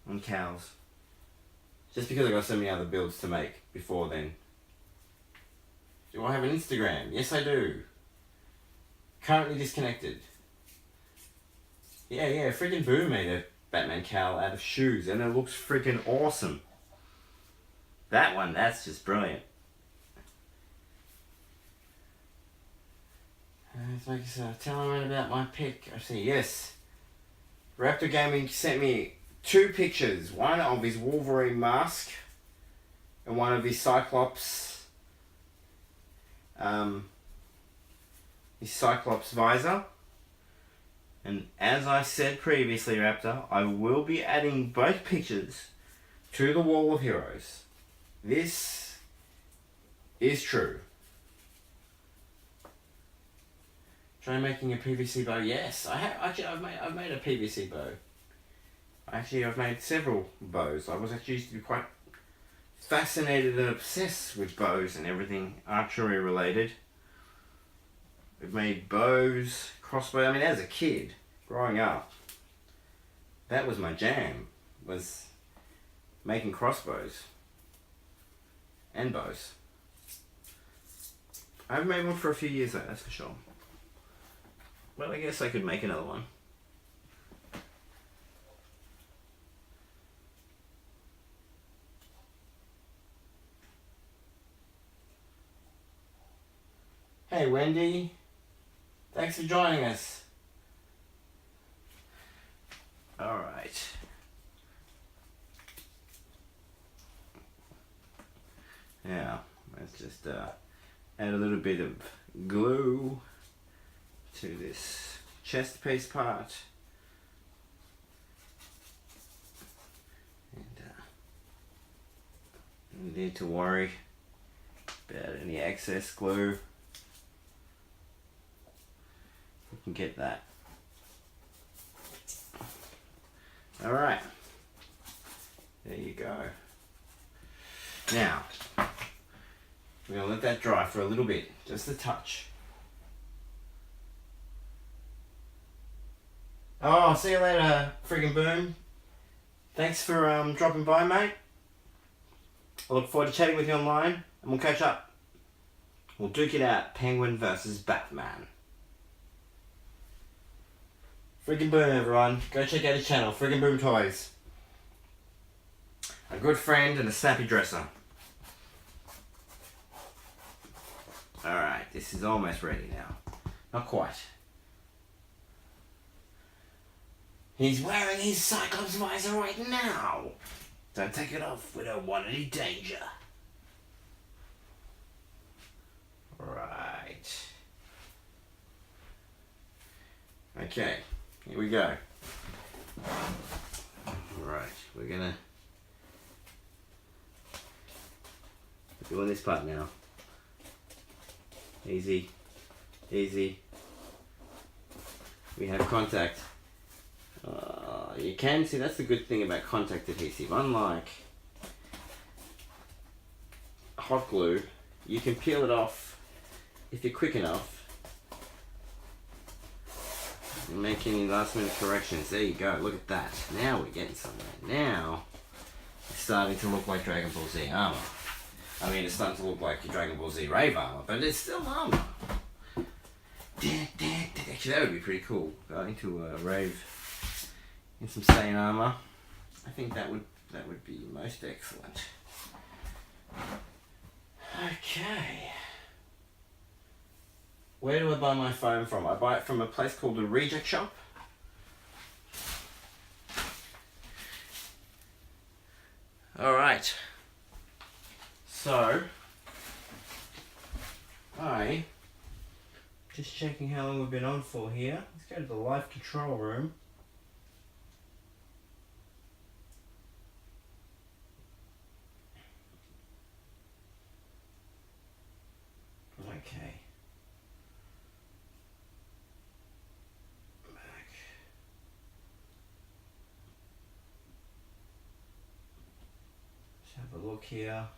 on cowls. Just because I've got so many other builds to make before then. Do I have an Instagram? Yes, I do. Currently disconnected. Yeah, freaking Boo made a Batman cowl out of shoes and it looks freaking awesome. That one, that's just brilliant. Tell everyone about my pick. I see, yes. Raptor Gaming sent me 2 pictures. One of his Wolverine mask and one of his Cyclops visor. And as I said previously, Raptor, I will be adding both pictures to the Wall of Heroes. This is true. Try making a PVC bow. Yes, I have. Actually, I've made a PVC bow. Actually, I've made several bows. I was actually used to be quite fascinated and obsessed with bows and everything archery related. I've made bows, crossbow. I mean, as a kid, growing up, that was my jam. Was making crossbows and bows. I haven't made one for a few years though, that's for sure. Well, I guess I could make another one. Hey Wendy, thanks for joining us. Alright. Now, let's just add a little bit of glue to this chest piece part. And no need to worry about any excess glue. We can get that. Alright. There you go. Now, we're going to let that dry for a little bit, just a touch. Oh, see you later, friggin' Boom. Thanks for dropping by, mate. I look forward to chatting with you online, and we'll catch up. We'll duke it out, Penguin versus Batman. Friggin' Boom, everyone. Go check out his channel, Friggin' Boom Toys. A good friend and a snappy dresser. Alright, this is almost ready now. Not quite. He's wearing his Cyclops visor right now. Don't take it off, we don't want any danger. Right. Okay, here we go. Alright, we're doing this part now. Easy, easy. We have contact. You can see, that's the good thing about contact adhesive. Unlike hot glue, you can peel it off if you're quick enough Didn't make any last minute corrections. There you go. Look at that. Now we're getting somewhere. Now it's starting to look like Dragon Ball Z armor. I mean, it's starting to look like Dragon Ball Z Rave armor, but it's still armor. Actually, that would be pretty cool. Going to a rave in some Saiyan armor. I think that would be most excellent. Okay. Where do I buy my foam from? I buy it from a place called the Reject Shop. Alright. So, just checking how long we've been on for here. Let's go to the live control room. Okay. Back. Let's have a look here.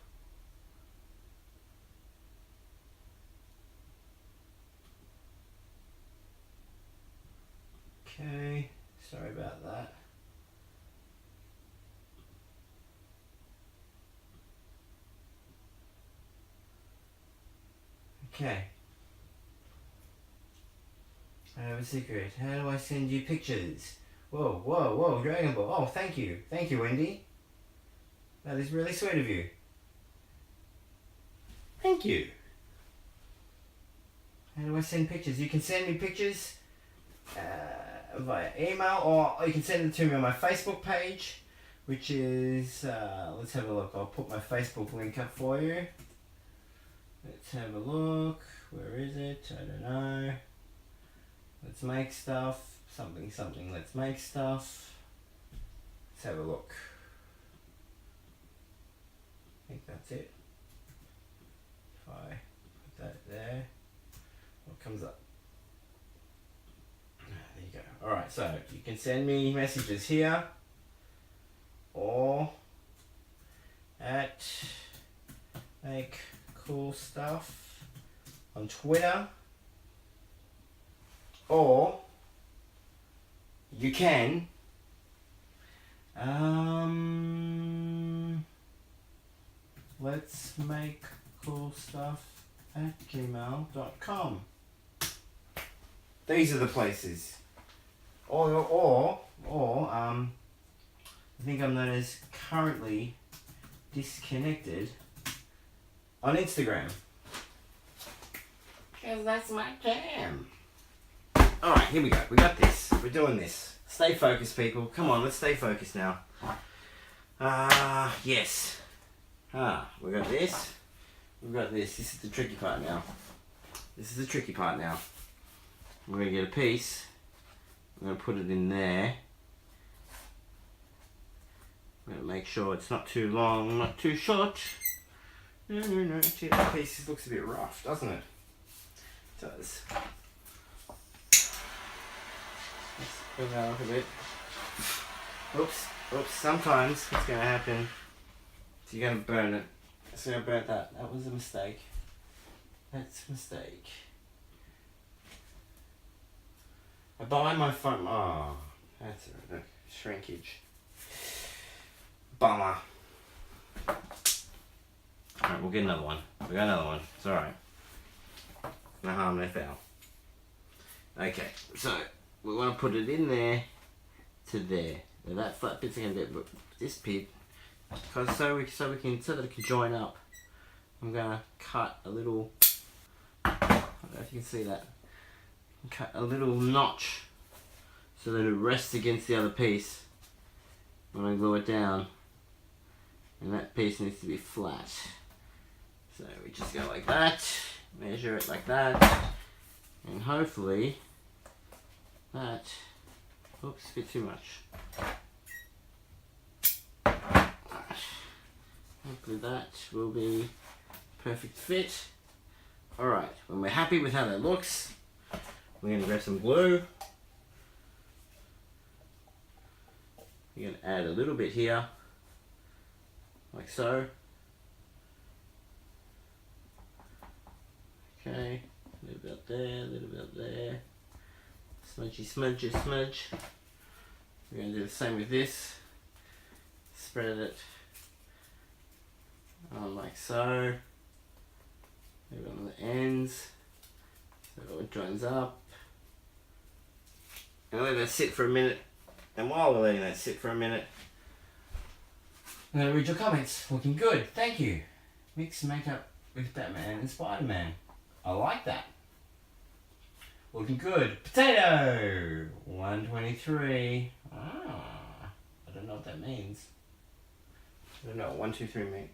Okay, sorry about that. Okay. I have a secret. How do I send you pictures? Whoa, whoa, whoa, Dragon Ball. Oh, thank you. Thank you, Wendy. That is really sweet of you. Thank you. How do I send pictures? You can send me pictures via email, or you can send it to me on my Facebook page, which is, let's have a look. I'll put my Facebook link up for you. Let's have a look. Where is it? I don't know. Let's make stuff. Something, something. Let's make stuff. Let's have a look. I think that's it. If I put that there, what comes up? There you go. Alright, so you can send me messages here or at Make Cool Stuff on Twitter, or you can let's make cool stuff at gmail.com. These are the places. Or I think I'm known as currently disconnected on Instagram. Because that's my jam. Alright, here we go. We got this. We're doing this. Stay focused, people. Come on, let's stay focused now. Yes. We got this. We've got this. This is the tricky part now. This is the tricky part now. We're going to get a piece. I'm going to put it in there. I'm going to make sure it's not too long, not too short. No. See, that piece looks a bit rough, doesn't it? It does. Let's put that up a bit. Oops. Sometimes what's going to happen is you're going to burn it. So I burnt that. That was a mistake. That's a mistake. I buy my phone. Oh, that's a shrinkage. Bummer. Alright, we'll get another one. We got another one. It's alright. No harm, no foul. Okay, so we want to put it in there to there. Now that flat bit's going to get this bit, because so that it can join up. I'm going to cut a little. I don't know if you can see that. Cut a little notch so that it rests against the other piece when I glue it down, and that piece needs to be flat. So we just go like that, measure it like that, and hopefully that, oops, a bit too much. Hopefully that will be perfect fit. Alright, when we're happy with how that looks, we're going to grab some glue. We're going to add a little bit here, like so. Okay, a little bit there, a little bit there. Smudgy, smudgy, smudge. We're going to do the same with this. Spread it on like so. Maybe on the ends. So it joins up. And let that sit for a minute. And while we're letting that sit for a minute, I'm going to read your comments. Looking good. Thank you. Mix makeup with Batman and Spider-Man. I like that. Looking good. Potato! 123. I don't know what that means. I don't know what 1, 2, 3 means.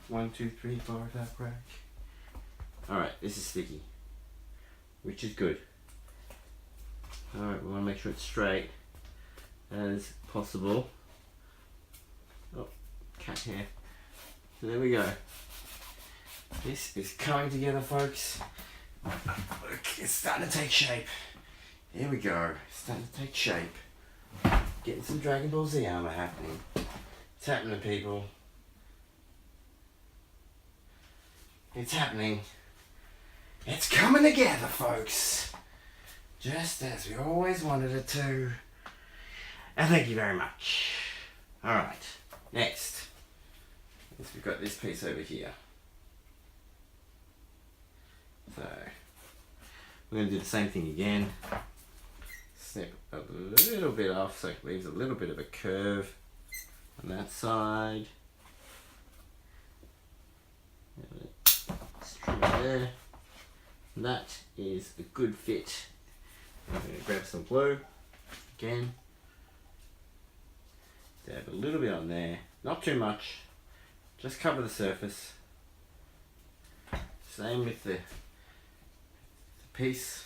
1, 2, 3, 4, 5, crack. Alright, this is sticky. Which is good. Alright, we want to make sure it's straight as possible. Oh, cat hair. So there we go. This is coming together, folks. Look, it's starting to take shape. There we go. It's starting to take shape. Getting some Dragon Ball Z armor happening. It's happening, people. It's happening. It's coming together, folks. Just as we always wanted it to. And thank you very much. Alright, next. We've got this piece over here. So, we're going to do the same thing again. Snip a little bit off so it leaves a little bit of a curve on that side. Just trim it there. And that is a good fit. I'm going to grab some glue again. Dab a little bit on there, not too much. Just cover the surface. Same with the piece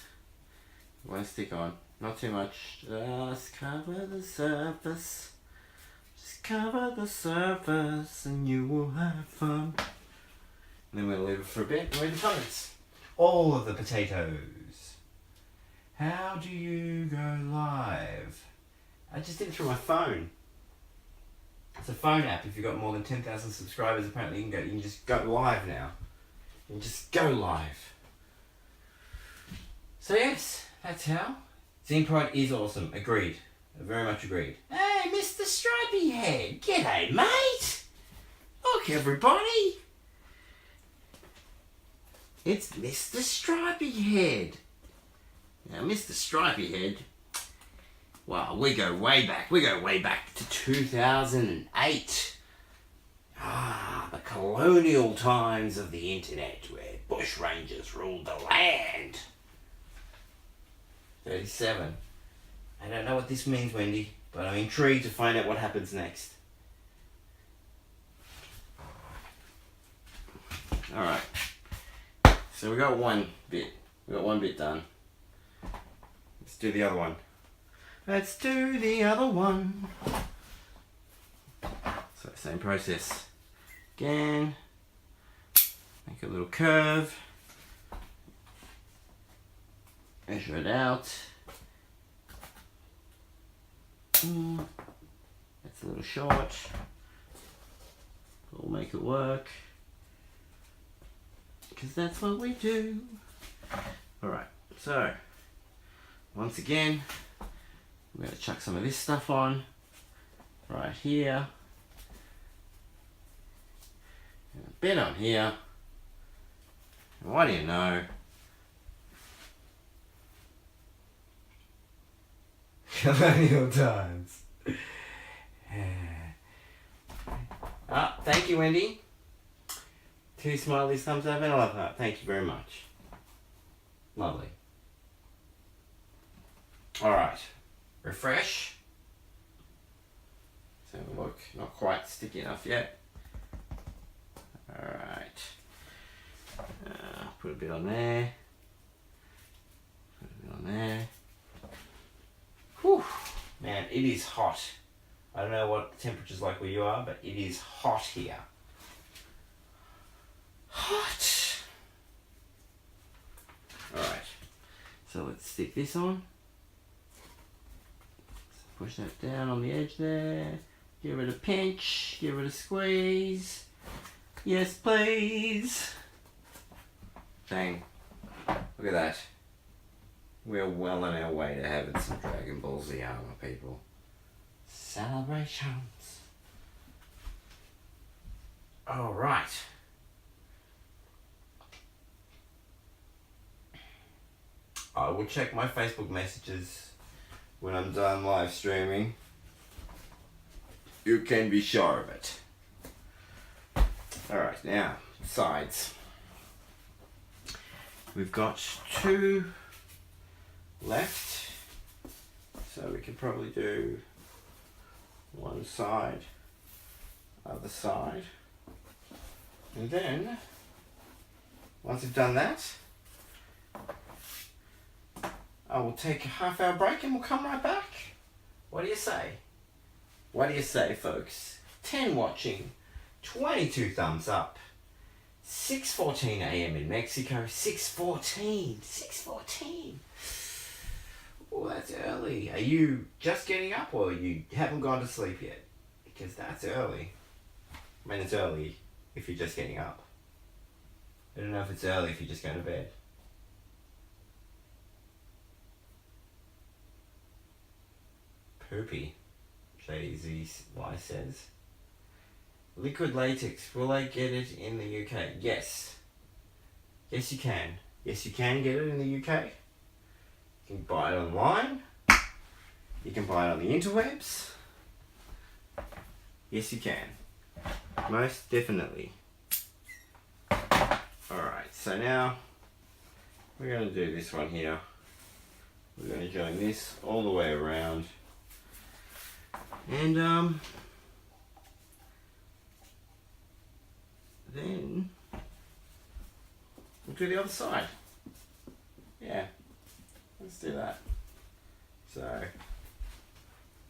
you want to stick on. Not too much. Just cover the surface. Just cover the surface and you will have fun. And then we'll leave it for a bit and read the comments. All of the potatoes. How do you go live? I just did it through my phone. It's a phone app. If you've got more than 10,000 subscribers, apparently you can just go live now. You can just go live. So yes, that's how. Zine Pride is awesome. Agreed. Very much agreed. Hey, Mr. Stripey Head. G'day, mate. Look, everybody. It's Mr. Stripey Head. Now, Mr. Stripey Head, well, we go way back. We go way back to 2008. The colonial times of the internet where bushrangers ruled the land. 37. I don't know what this means, Wendy, but I'm intrigued to find out what happens next. Alright. So we got one bit. We got one bit done. Let's do the other one. Let's do the other one. So same process. Again. Make a little curve. Measure it out. That's a little short. We'll make it work. Because that's what we do. Alright, so once again, I'm going to chuck some of this stuff on right here. And a bit on here. And what do you know? Colonial times. Thank you, Wendy. 2 smileys, thumbs up, and a love heart. Thank you very much. Lovely. Alright. Refresh. So look, not quite sticky enough yet. Alright. Put a bit on there. Put a bit on there. Whew. Man, it is hot. I don't know what the temperature's like where you are, but it is hot here. Hot. Alright. So let's stick this on. Push that down on the edge there. Give it a pinch. Give it a squeeze. Yes, please. Bang. Look at that. We're well on our way to having some Dragon Ball Z armor, people. Celebrations. Alright. I will check my Facebook messages when I'm done live streaming. You can be sure of it. Alright, now, sides. We've got 2 left, so we can probably do one side, other side, and then once we've done that, I will take a half-hour break and we'll come right back. What do you say? What do you say, folks? 10 watching, 22 thumbs up. 6:14 a.m. in Mexico. 6:14. Oh, that's early. Are you just getting up or you haven't gone to sleep yet? Because that's early. I mean, it's early if you're just getting up. I don't know if it's early if you're just going to bed. Poopy. JZY says. Liquid latex, will I get it in the UK? Yes. Yes you can. Yes you can get it in the UK. You can buy it online. You can buy it on the interwebs. Yes you can. Most definitely. Alright, so now we're going to do this one here. We're going to join this all the way around. And then we'll do the other side. Yeah, let's do that. So,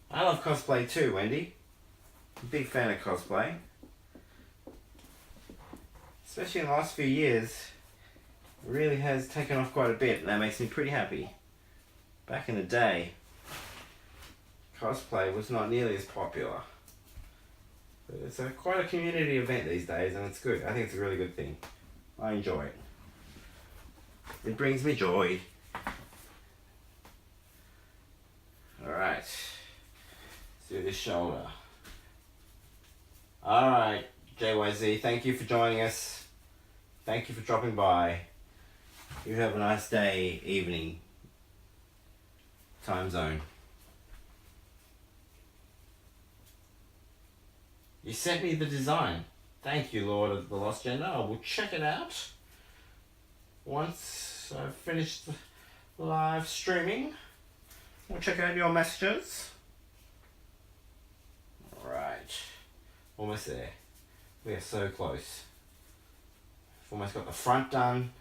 I love cosplay too, Wendy. I'm a big fan of cosplay. Especially in the last few years, it really has taken off quite a bit, and that makes me pretty happy. Back in the day, cosplay was not nearly as popular. But it's quite a community event these days, and it's good. I think it's a really good thing. I enjoy it. It brings me joy. Alright. Let's do this shoulder. Alright, JYZ, thank you for joining us. Thank you for dropping by. You have a nice day, evening, time zone. You sent me the design. Thank you, Lord of the Lost Gender. I will check it out once I've finished the live streaming. We'll check out your messages. Alright. Almost there. We are so close. We've almost got the front done.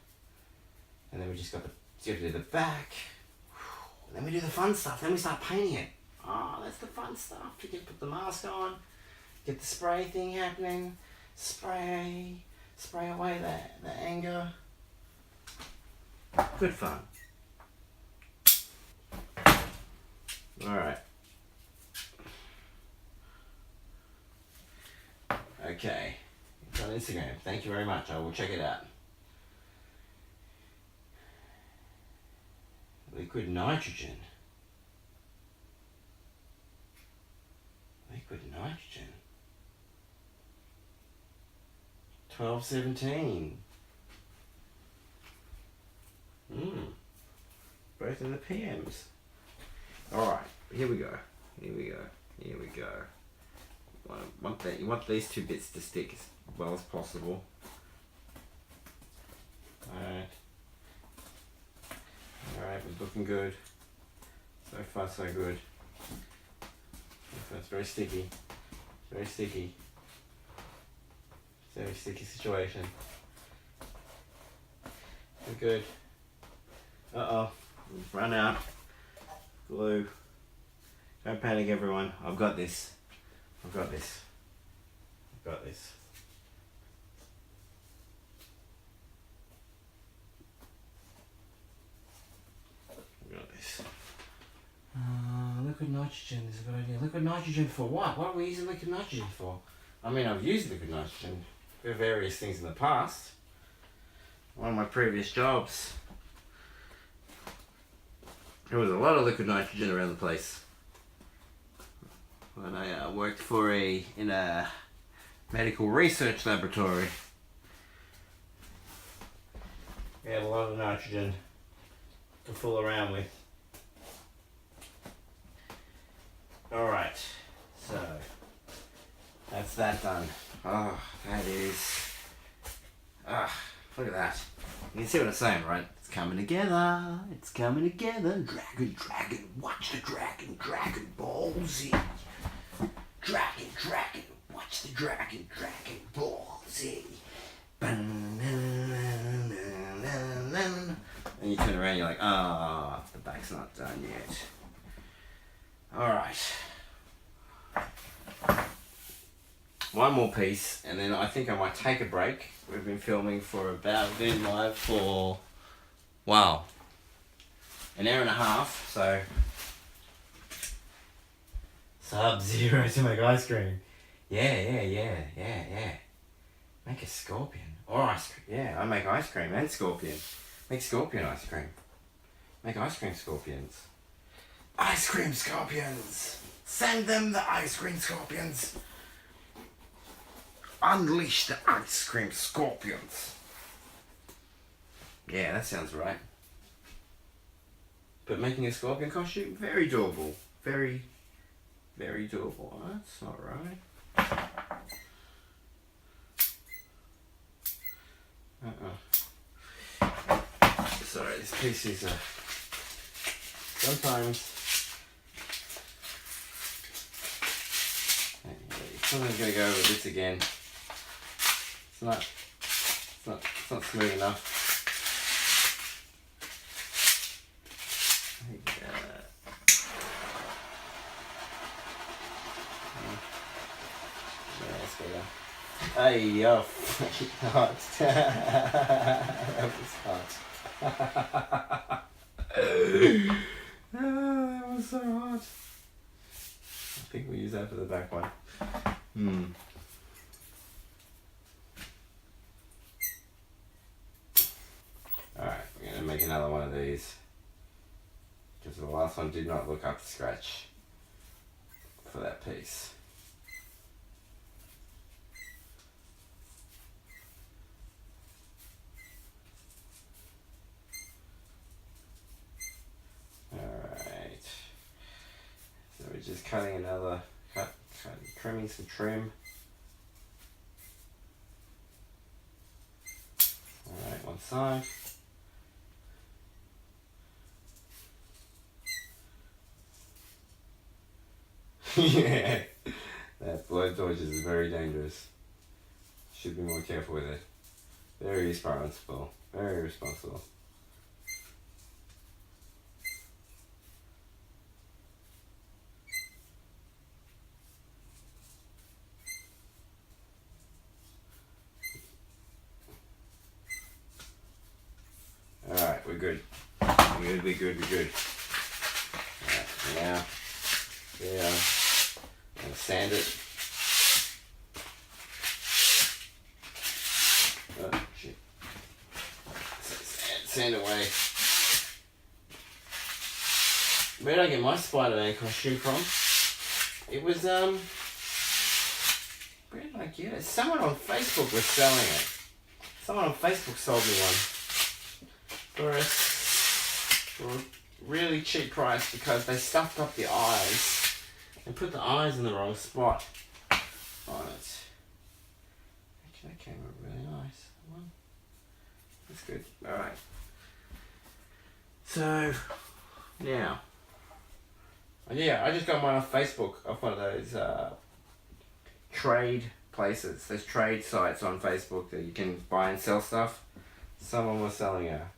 And then we just got to do the back. And then we do the fun stuff. Then we start painting it. Oh, that's the fun stuff. You can put the mask on. Get the spray thing happening. Spray away the anger. Good fun. Alright. Okay. It's on Instagram. Thank you very much. I will check it out. Liquid nitrogen. Liquid nitrogen. 12:17. Both in the PMs. Alright, here we go. You want these 2 bits to stick as well as possible. Alright, we're looking good. So far so good. It's very sticky. Very sticky. Very sticky situation. We're good. Uh-oh. We've run out. Glue. Don't panic, everyone. I've got this. I've got this. I've got this. I've got this. Liquid nitrogen is a good idea. Liquid nitrogen for what? What are we using liquid nitrogen for? I mean, I've used liquid nitrogen for various things in the past. One of my previous jobs, There was a lot of liquid nitrogen around the place. When I worked in a medical research laboratory. We had a lot of nitrogen to fool around with. Alright, so that's that done. Oh, that is... look at that. You can see what I'm saying, right? It's coming together. It's coming together. Dragon, watch the dragon Ball Z. Dragon, watch the dragon Ball Z. And you turn around, you're like, the back's not done yet. Alright. One more piece, and then I think I might take a break. We've been filming been live for, wow, an hour and a half, so Sub-Zero to make ice cream. Yeah. Make a scorpion. Or ice cream. Yeah, I make ice cream and scorpion. Make scorpion ice cream. Make ice cream scorpions. Ice cream scorpions! Send them the ice cream scorpions! Unleash the ice cream scorpions! Yeah, that sounds right. But making a scorpion costume, very doable. Very, very doable. Oh, that's not right. Sorry, this piece is sometimes sometimes gonna go over this again. It's not smooth enough. Hey, hot. That was hot. That was so hot. I think we'll use that for the back one. Alright, we're going to make another one of these. Because the last one did not look up to scratch for that piece. Alright, so we're just cutting another, trimming some trim. Alright, one side. Yeah, that blow torches is very dangerous. Should be more careful with it. Very responsible, very responsible. Alright, we're good. We're good. Alright, now, yeah, I'm gonna sand it. Oh, shit. Sand away. Where did I get my Spider-Man costume from? It was, where did I get it? Someone on Facebook was selling it. Someone on Facebook sold me one. For a really cheap price because they stuffed up the eyes and put the eyes in the wrong spot on it. Actually, that came out really nice. That's good. Alright. So, now. Yeah, I just got mine off Facebook, off one of those trade places. There's trade sites on Facebook that you can buy and sell stuff. Someone was selling a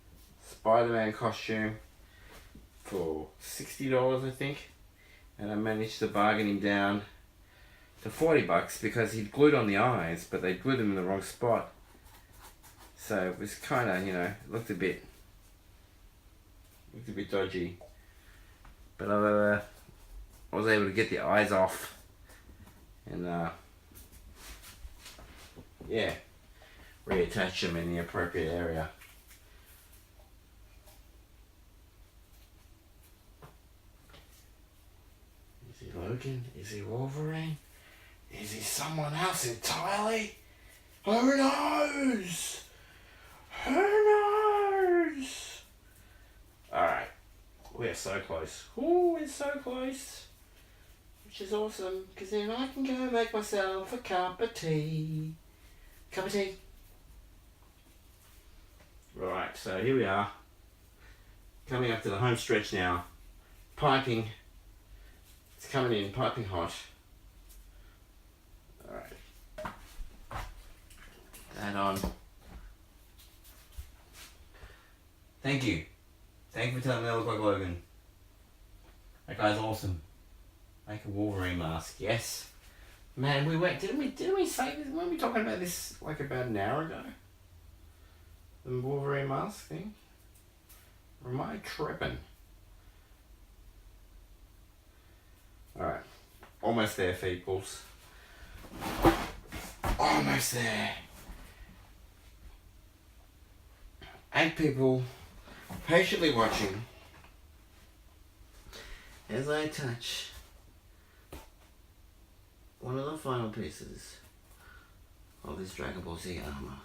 Spider-Man costume for $60, I think, and I managed to bargain him down to $40 because he'd glued on the eyes, but they glued them in the wrong spot. So it was kind of, looked a bit dodgy. But I was able to get the eyes off, and yeah, reattach them in the appropriate area. Is he Logan? Is he Wolverine? Is he someone else entirely? Who knows? Who knows? Alright. We're so close. Ooh, we're so close. Which is awesome, because then I can go make myself a cup of tea. Cup of tea. Right, so here we are. Coming up to the home stretch now. Piping. It's coming in, piping hot. Alright. That on. Thank you. Thank you for telling me I look like Logan. That guy's awesome. Make a Wolverine mask, yes. Man, we went, didn't we say this? Weren't we talking about this like about an hour ago? The Wolverine mask thing? Or am I tripping? Alright. Almost there, peoples. Almost there. 8 people patiently watching as I touch one of the final pieces of this Dragon Ball Z armor.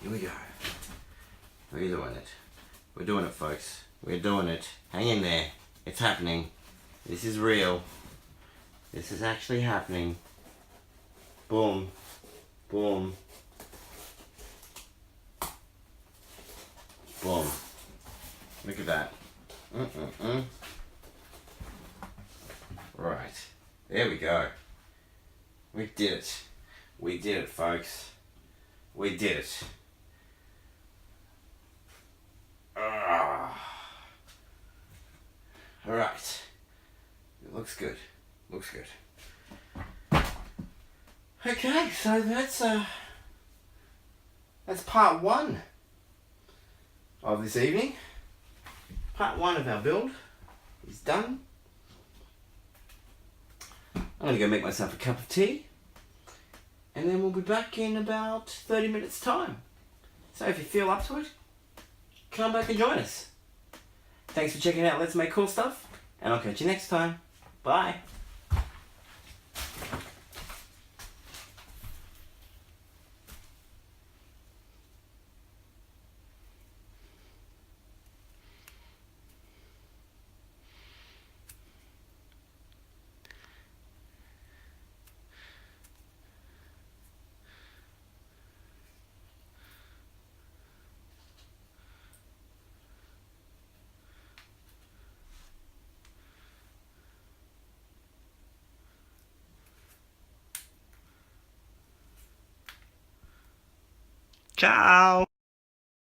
Here we go. We're doing it. We're doing it, folks. We're doing it. Hang in there. It's happening. This is real. This is actually happening. Boom. Boom. Boom. Look at that. Right. There we go. We did it. We did it, folks. We did it. Alright. It looks good. Looks good. Okay, so that's part 1 of this evening. Part 1 of our build is done. I'm going to go make myself a cup of tea. And then we'll be back in about 30 minutes time. So if you feel up to it, come back and join us. Thanks for checking out Let's Make Cool Stuff. And I'll catch you next time. Bye. Ciao!